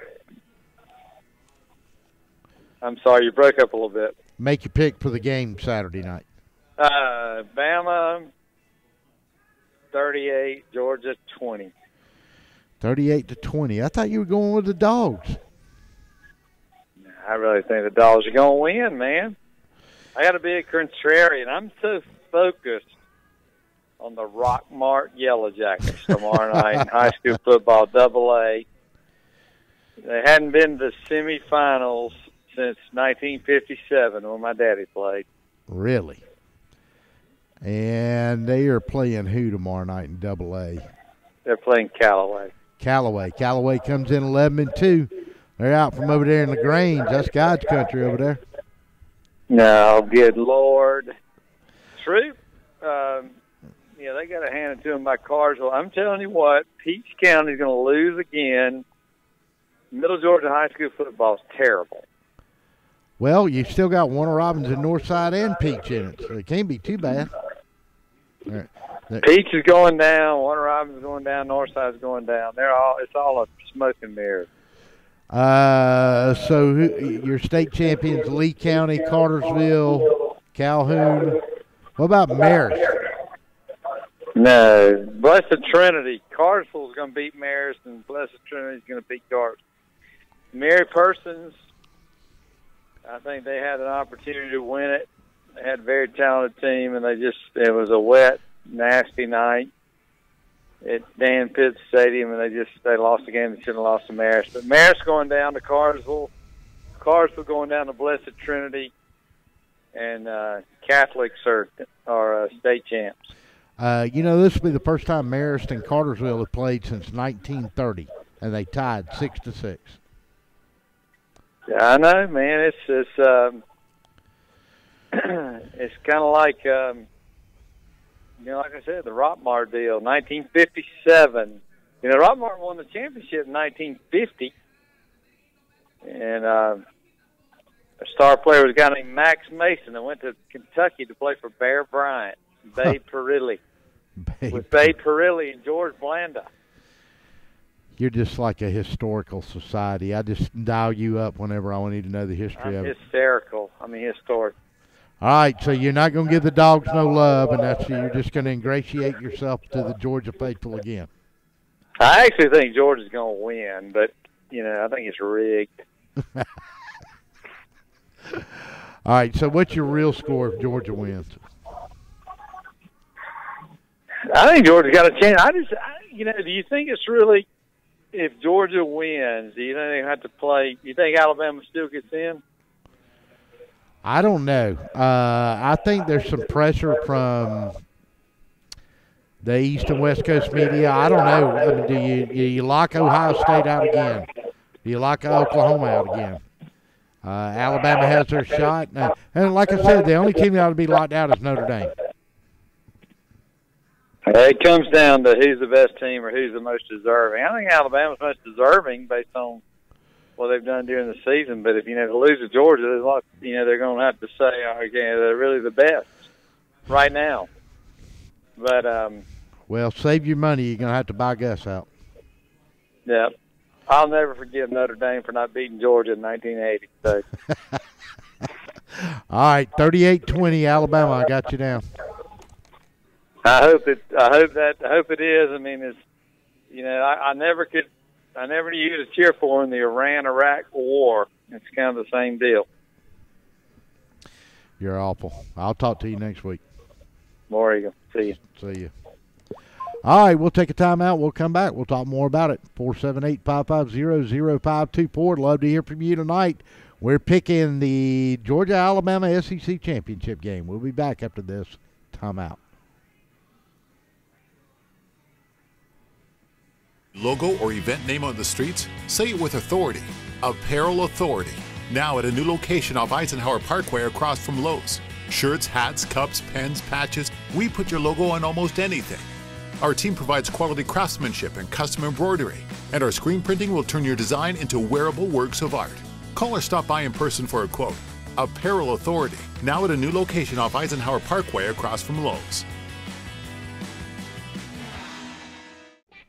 I'm sorry, you broke up a little bit. Make your pick for the game Saturday night. Bama 38, Georgia 20. 38-20. I thought you were going with the Dogs. I really think the Dogs are going to win, man. I got to be a contrarian. I'm so focused on the Rock Mart Yellow Jackets tomorrow night in high school football, AA. They hadn't been to the semifinals since 1957 when my daddy played. Really? And they are playing who tomorrow night in AA? They're playing Callaway. Callaway comes in 11-2. They're out from over there in LaGrange. That's God's country over there. No, good Lord. Troop, they got to hand it to them by Carsville. I'm telling you what, Peach County's going to lose again. Middle Georgia high school football is terrible. Well, you still got Warner Robins and Northside and Peach in it, so it can't be too bad. All right. Peach is going down, Warner Robins is going down, Northside's going down. It's all a smoke and mirror. So your state champions, Lee County, Cartersville, Calhoun. What about Marist? No, Blessed Trinity. Cartersville's going to beat Marist, and Blessed Trinity's going to beat Cartersville. Mary Persons, I think they had an opportunity to win it. They had a very talented team, and it was a wet, nasty night at Dan Pitts Stadium, and they lost the game. They shouldn't have lost to Marist. But Marist going down to Cartersville, Cartersville going down to Blessed Trinity, and Catholics are state champs. This will be the first time Marist and Cartersville have played since 1930, and they tied 6-6. Yeah, I know, man. It's it's kind of like like I said, the Rockmart deal, 1957. Rockmart won the championship in 1950, and a star player was a guy named Max Mason that went to Kentucky to play for Bear Bryant, Babe Perilli, with Babe Perilli and George Blanda. You're just like a historical society. I just dial you up whenever I need to know the history of it. Hysterical. Historic. All right, so you're not going to give the dogs no love, and you're just going to ingratiate yourself to the Georgia faithful again. I actually think Georgia's going to win, but, I think it's rigged. All right, so what's your real score if Georgia wins? I think Georgia's got a chance. Do you think it's really, if Georgia wins, do you think they have to play, do you think Alabama still gets in? I don't know. I think there's some pressure from the East and West Coast media. I don't know. Do you lock Ohio State out again? Do you lock Oklahoma out again? Alabama has their shot. And like I said, the only team that ought to be locked out is Notre Dame. It comes down to who's the best team or who's the most deserving. I think Alabama's most deserving based on what they've done during the season. But if they lose to Georgia, there's a lot. They're going to have to say, okay, they're really the best right now. But well, save your money. You're going to have to buy Gus out. Yeah, I'll never forgive Notre Dame for not beating Georgia in 1980. So. All right, 38-20, Alabama. I got you down. I hope it is. I never knew who to cheer for in the Iran-Iraq war. It's kind of the same deal. You're awful. I'll talk to you next week. More you go. See you. See you. All right, we'll take a timeout. We'll come back. We'll talk more about it. 478-550-0524. Love to hear from you tonight. We're picking the Georgia-Alabama SEC championship game. We'll be back after this timeout. Logo or event name on the streets? Say it with authority. Apparel Authority. Now at a new location off Eisenhower Parkway across from Lowe's. Shirts, hats, cups, pens, patches. We put your logo on almost anything. Our team provides quality craftsmanship and custom embroidery. And our screen printing will turn your design into wearable works of art. Call or stop by in person for a quote. Apparel Authority. Now at a new location off Eisenhower Parkway across from Lowe's.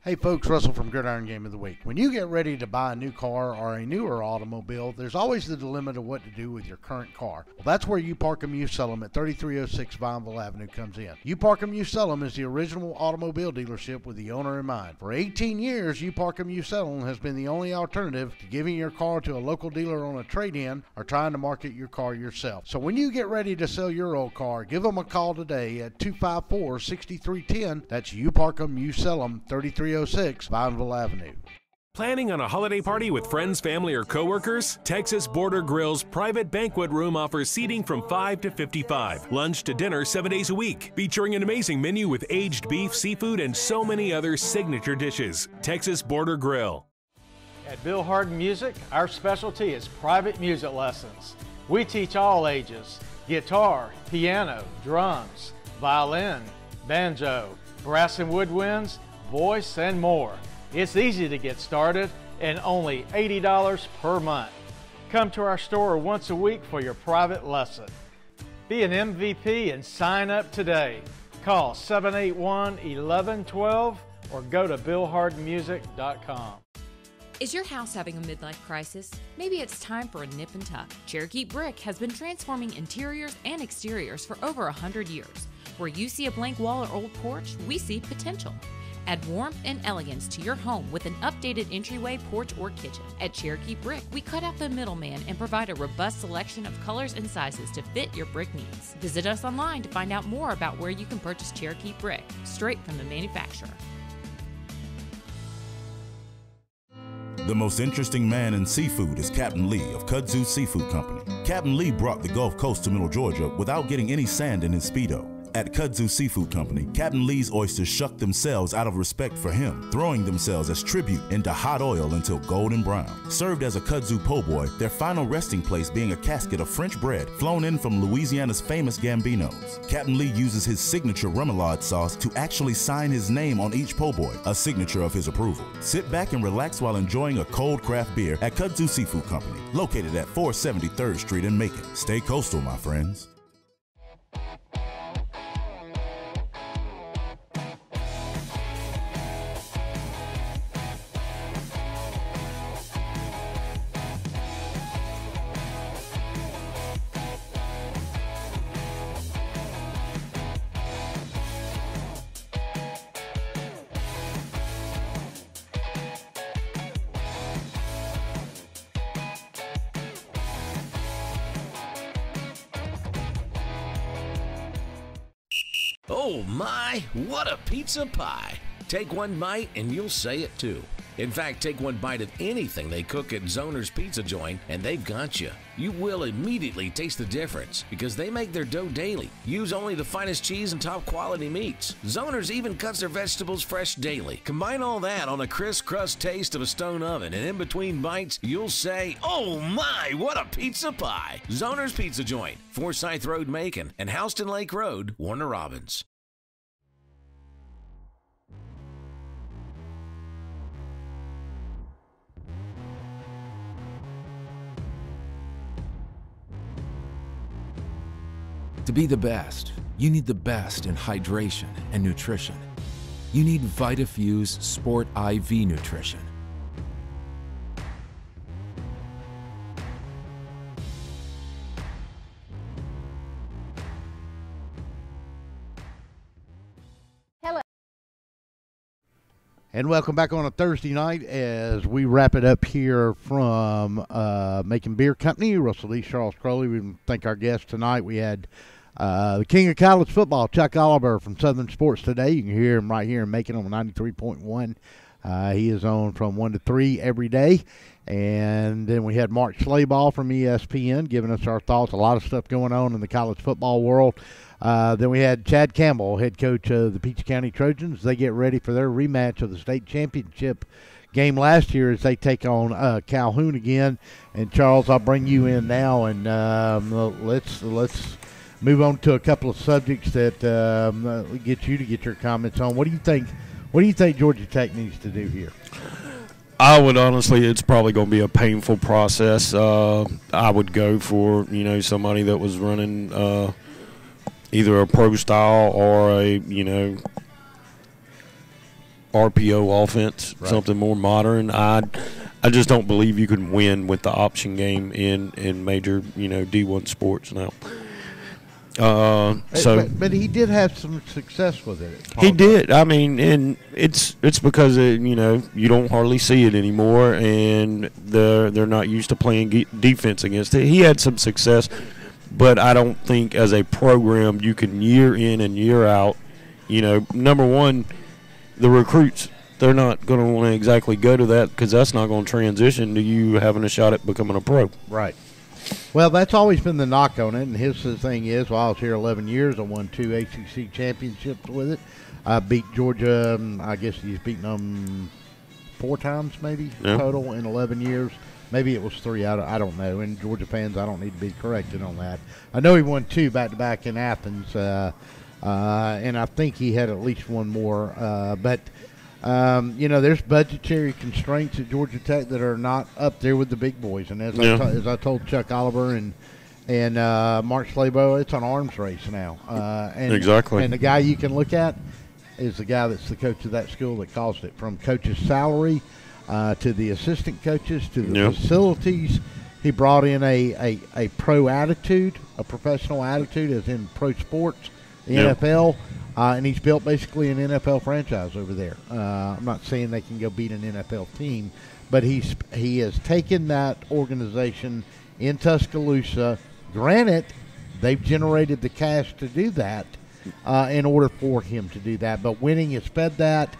Hey folks, Russell from Gridiron Game of the Week. When you get ready to buy a new car or a newer automobile, there's always the dilemma of what to do with your current car. Well, that's where You Park 'Em, You Sell 'Em at 3306 Vineville Avenue comes in. You Park 'Em, You Sell 'Em is the original automobile dealership with the owner in mind. For 18 years, You Park 'Em, You Sell 'Em has been the only alternative to giving your car to a local dealer on a trade-in or trying to market your car yourself. So when you get ready to sell your old car, give them a call today at 254-6310. That's You Park 'Em, You Sell 'Em, 3306 Vineville Avenue. Planning on a holiday party with friends, family, or coworkers? Texas Border Grill's private banquet room offers seating from 5 to 55. Lunch to dinner 7 days a week. Featuring an amazing menu with aged beef, seafood, and so many other signature dishes. Texas Border Grill. At Bill Harden Music, our specialty is private music lessons. We teach all ages: guitar, piano, drums, violin, banjo, brass and woodwinds, voice, and more. It's easy to get started and only $80 per month. Come to our store once a week for your private lesson. Be an MVP and sign up today. Call 781-1112 or go to billhardmusic.com. Is your house having a midlife crisis? Maybe it's time for a nip and tuck. Cherokee Brick has been transforming interiors and exteriors for over 100 years. Where you see a blank wall or old porch, we see potential. Add warmth and elegance to your home with an updated entryway, porch, or kitchen. At Cherokee Brick, we cut out the middleman and provide a robust selection of colors and sizes to fit your brick needs. Visit us online to find out more about where you can purchase Cherokee Brick, straight from the manufacturer. The most interesting man in seafood is Captain Lee of Kudzu Seafood Company. Captain Lee brought the Gulf Coast to Middle Georgia without getting any sand in his Speedo. At Kudzu Seafood Company, Captain Lee's oysters shuck themselves out of respect for him, throwing themselves as tribute into hot oil until golden brown. Served as a Kudzu po' boy, their final resting place being a casket of French bread flown in from Louisiana's famous Gambinos. Captain Lee uses his signature remoulade sauce to actually sign his name on each po' boy, a signature of his approval. Sit back and relax while enjoying a cold craft beer at Kudzu Seafood Company, located at 473rd Street in Macon. Stay coastal, my friends. Oh my, what a pizza pie! Take one bite and you'll say it too. In fact, take one bite of anything they cook at Zoner's Pizza Joint and they've got you. You will immediately taste the difference because they make their dough daily. Use only the finest cheese and top quality meats. Zoner's even cuts their vegetables fresh daily. Combine all that on a crisp crust taste of a stone oven, and in between bites, you'll say, oh my, what a pizza pie! Zoner's Pizza Joint, Forsyth Road, Macon, and Houston Lake Road, Warner Robins. To be the best, you need the best in hydration and nutrition. You need VitaFuse Sport IV Nutrition. Hello. And welcome back on a Thursday night as we wrap it up here from Macon Beer Company. Russell Lee, Charles Crowley. We thank our guests tonight. We had the king of college football, Chuck Oliver from Southern Sports Today. You can hear him right here in Macon on 93.1. He is on from 1 to 3 every day. And then we had Mark Slayball from ESPN giving us our thoughts. A lot of stuff going on in the college football world. Then we had Chad Campbell, head coach of the Peach County Trojans. They get ready for their rematch of the state championship game last year as they take on Calhoun again. And Charles, I'll bring you in now, and let's move on to a couple of subjects that get you to get your comments on. What do you think? What do you think Georgia Tech needs to do here? I would honestly, it's probably going to be a painful process. I would go for somebody that was running either a pro style or a RPO offense, right. Something more modern. I just don't believe you can win with the option game in major D1 sports now. But he did have some success with it. He did. I mean, and it's because you don't hardly see it anymore, and they're not used to playing defense against it. He had some success, but I don't think as a program you can year in and year out. Number one, the recruits, they're not going to want to exactly go to that because that's not going to transition to you having a shot at becoming a pro. Right. Well, that's always been the knock on it, and his thing is, I was here 11 years. I won 2 ACC championships with it. I beat Georgia. I guess he's beaten them 4 times maybe total in 11 years. Maybe it was 3. I don't know. And Georgia fans, I don't need to be corrected on that. I know he won 2 back-to-back in Athens. and I think he had at least one more. But there's budgetary constraints at Georgia Tech that are not up there with the big boys. And as I told Chuck Oliver and Mark Slabo, it's an arms race now. Exactly. And the guy you can look at is the guy that's the coach of that school that caused it, from coach's salary to the assistant coaches to the facilities. He brought in a pro attitude, a professional attitude, as in pro sports, the NFL, and he's built basically an NFL franchise over there. I'm not saying they can go beat an NFL team, but he has taken that organization in Tuscaloosa. Granted, they've generated the cash to do that in order for him to do that, but winning has fed that.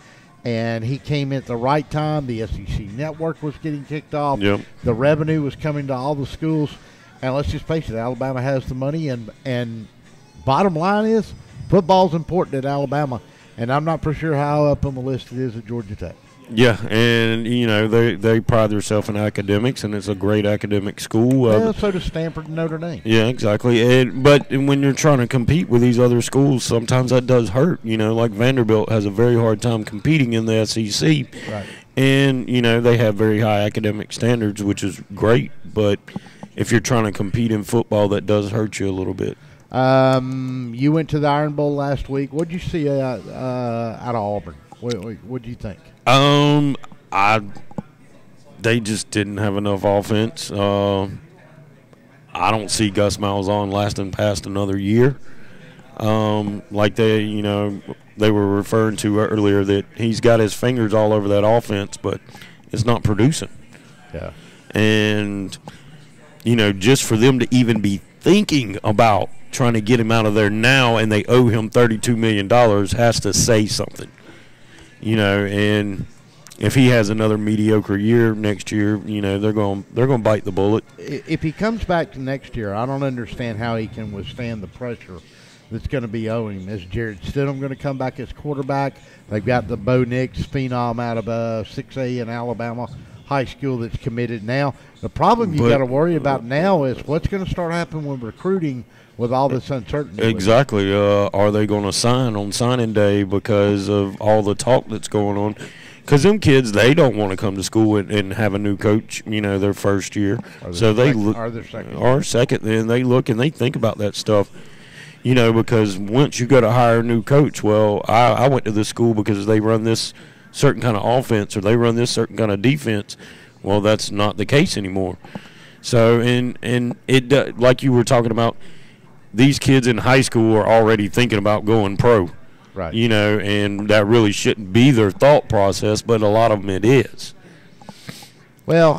And he came at the right time. The SEC network was getting kicked off. Yep. The revenue was coming to all the schools. And let's just face it, Alabama has the money. And bottom line is, football's important at Alabama. And I'm not for sure how up on the list it is at Georgia Tech. Yeah, and, they pride themselves in academics, and it's a great academic school. Yeah, so does Stanford and Notre Dame. Yeah, exactly. But when you're trying to compete with these other schools, sometimes that does hurt. Like Vanderbilt has a very hard time competing in the SEC. Right. And, they have very high academic standards, which is great. But if you're trying to compete in football, that does hurt you a little bit. You went to the Iron Bowl last week. What did you see out of Auburn? What do you think? They just didn't have enough offense. I don't see Gus Malzahn lasting past another year. Like they were referring to earlier, that he's got his fingers all over that offense, but it's not producing. Yeah. And, just for them to even be thinking about trying to get him out of there now, and they owe him $32 million, has to say something. And if he has another mediocre year next year, they're going to bite the bullet. If he comes back to next year, I don't understand how he can withstand the pressure that's going to be owing him. Is Jared Stidham going to come back as quarterback? They've got the Bo Nix phenom out of 6A in Alabama high school that's committed now. The problem you got to worry about now is what's going to start happening with recruiting with all this uncertainty. Exactly. Are they going to sign on signing day because of all the talk that's going on? Because them kids, they don't want to come to school and have a new coach, their first year. So they look, or second, then they look and they think about that stuff, because once you go to hire a new coach, well, I went to this school because they run this certain kind of offense or they run this certain kind of defense. Well, that's not the case anymore. So, and it, like you were talking about, these kids in high school are already thinking about going pro. Right. And that really shouldn't be their thought process, but a lot of them it is. Well,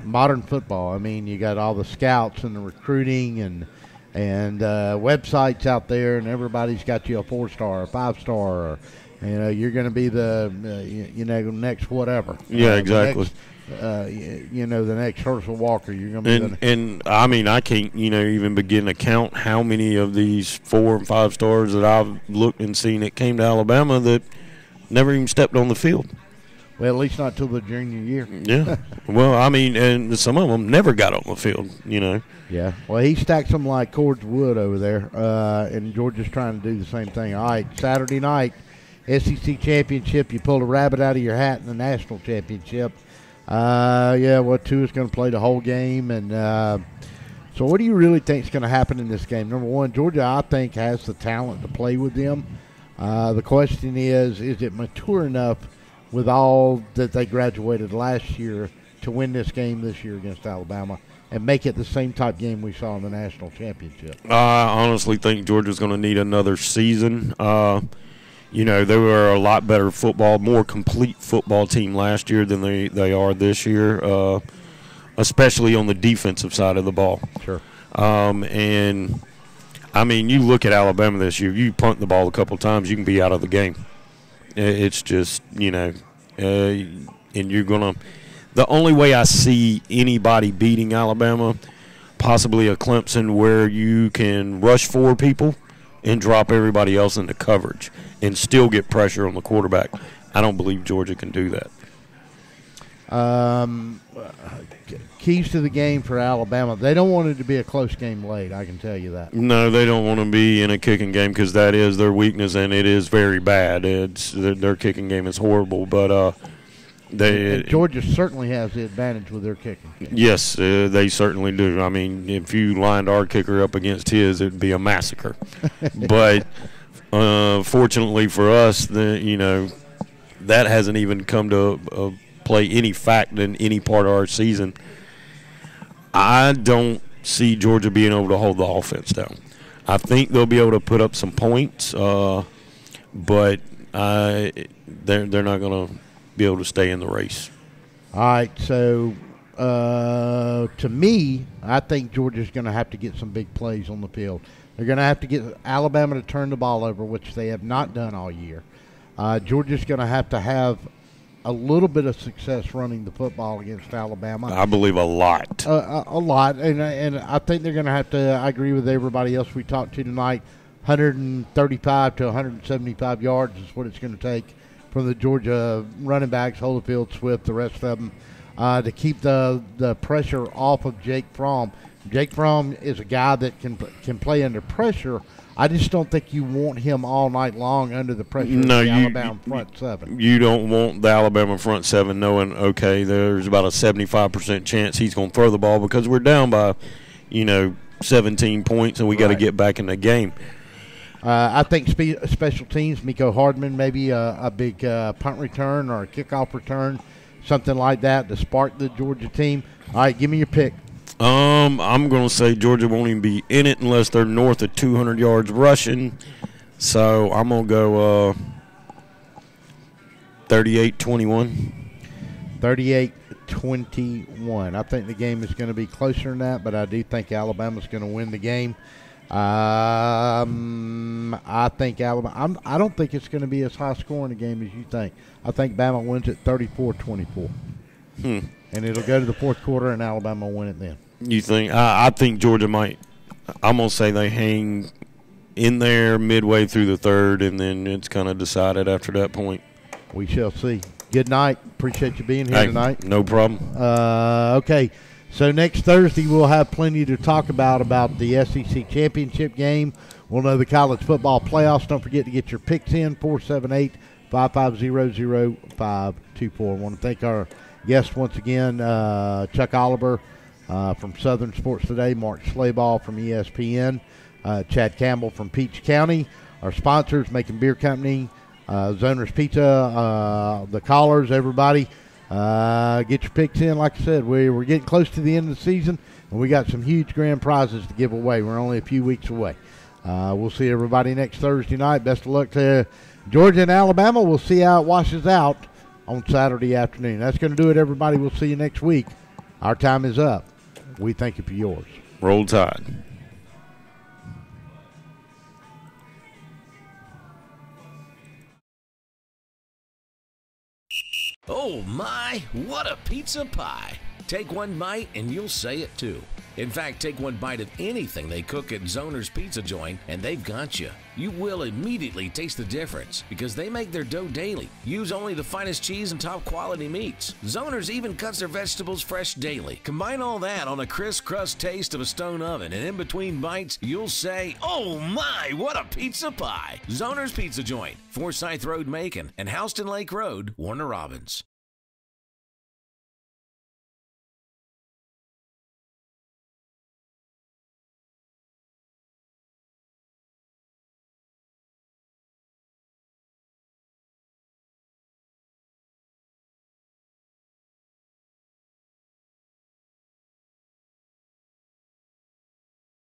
modern football, I mean, you got all the scouts and the recruiting and websites out there, and everybody's got you a 4-star, a 5-star, or, you're going to be the, next whatever. Yeah, exactly. The next Herschel Walker, you're going to be and I mean, I can't, even begin to count how many of these 4 and 5 stars that I've looked and seen that came to Alabama that never even stepped on the field. Well, at least not till the junior year. Yeah. Well, I mean, and some of them never got on the field, Yeah. Well, he stacks them like cords of wood over there, and Georgia's trying to do the same thing. All right, Saturday night, SEC championship. You pulled a rabbit out of your hat in the national championship. Tua's going to play the whole game. And so what do you really think is going to happen in this game? Number one, Georgia, I think, has the talent to play with them. The question is it mature enough with all that they graduated last year to win this game this year against Alabama and make it the same type game we saw in the national championship? I honestly think Georgia's going to need another season. They were a lot better football, more complete football team last year than they are this year, especially on the defensive side of the ball. Sure. And, I mean, you look at Alabama this year, you punt the ball a couple times, you can be out of the game. It's just, and you're going to – the only way I see anybody beating Alabama, possibly a Clemson, where you can rush 4 people and drop everybody else into coverage and still get pressure on the quarterback. I don't believe Georgia can do that. Keys to the game for Alabama. They don't want it to be a close game late, I can tell you that. No, they don't want to be in a kicking game because that is their weakness, and it is very bad. Their kicking game is horrible, but Georgia certainly has the advantage with their kicking game. Yes, they certainly do. I mean, if you lined our kicker up against his, it would be a massacre. But fortunately for us, that hasn't even come to play any fact in any part of our season. I don't see Georgia being able to hold the offense down. I think they'll be able to put up some points, but they're not going to be able to stay in the race. All right, so to me, I think Georgia's going to have to get some big plays on the field. They're going to have to get Alabama to turn the ball over, which they have not done all year. Georgia's going to have a little bit of success running the football against Alabama. I believe a lot. A lot, and I think they're going to have to. I agree with everybody else we talked to tonight. 135 to 175 yards is what it's going to take from the Georgia running backs, Holyfield, Swift, the rest of them, to keep the pressure off of Jake Fromm. Jake Fromm is a guy that can play under pressure. I just don't think you want him all night long under the pressure of the Alabama front seven. You don't want the Alabama front seven knowing, okay, there's about a 75% chance he's going to throw the ball because we're down by, 17 points and we got to get back in the game. I think special teams, Miko Hardman, maybe a big punt return or a kickoff return, something like that to spark the Georgia team. All right, give me your pick. I'm going to say Georgia won't even be in it unless they're north of 200 yards rushing. So I'm going to go 38-21. 38-21. I think the game is going to be closer than that, but I do think Alabama's going to win the game. I think Alabama. I don't think it's going to be as high scoring a game as you think. I think Bama wins it 34-24. And it'll go to the fourth quarter, and Alabama will win it then. You think? I think Georgia might. I'm going to say they hang in there midway through the third, and then it's kind of decided after that point. We shall see. Good night. Appreciate you being here tonight. No problem. Okay, so next Thursday we'll have plenty to talk about the SEC championship game. We'll know the college football playoffs. Don't forget to get your picks in, 478-550-0524. I want to thank our guests once again, Chuck Oliver from Southern Sports Today, Mark Slayball from ESPN, Chad Campbell from Peach County, our sponsors, Macon Beer Company, Zoner's Pizza, the callers, everybody. Get your picks in. Like I said, we're getting close to the end of the season, and we got some huge grand prizes to give away. We're only a few weeks away. We'll see everybody next Thursday night. Best of luck to Georgia and Alabama. We'll see how it washes out on Saturday afternoon. That's going to do it, everybody. We'll see you next week. Our time is up. We thank you for yours. Roll Tide. Oh my, what a pizza pie. Take one bite and you'll say it too. In fact, take one bite of anything they cook at Zoner's Pizza Joint and they've got you. You will immediately taste the difference because they make their dough daily. Use only the finest cheese and top quality meats. Zoner's even cuts their vegetables fresh daily. Combine all that on a crisp crust taste of a stone oven, and in between bites, you'll say, oh my, what a pizza pie. Zoner's Pizza Joint, Forsyth Road, Macon, and Houston Lake Road, Warner Robins.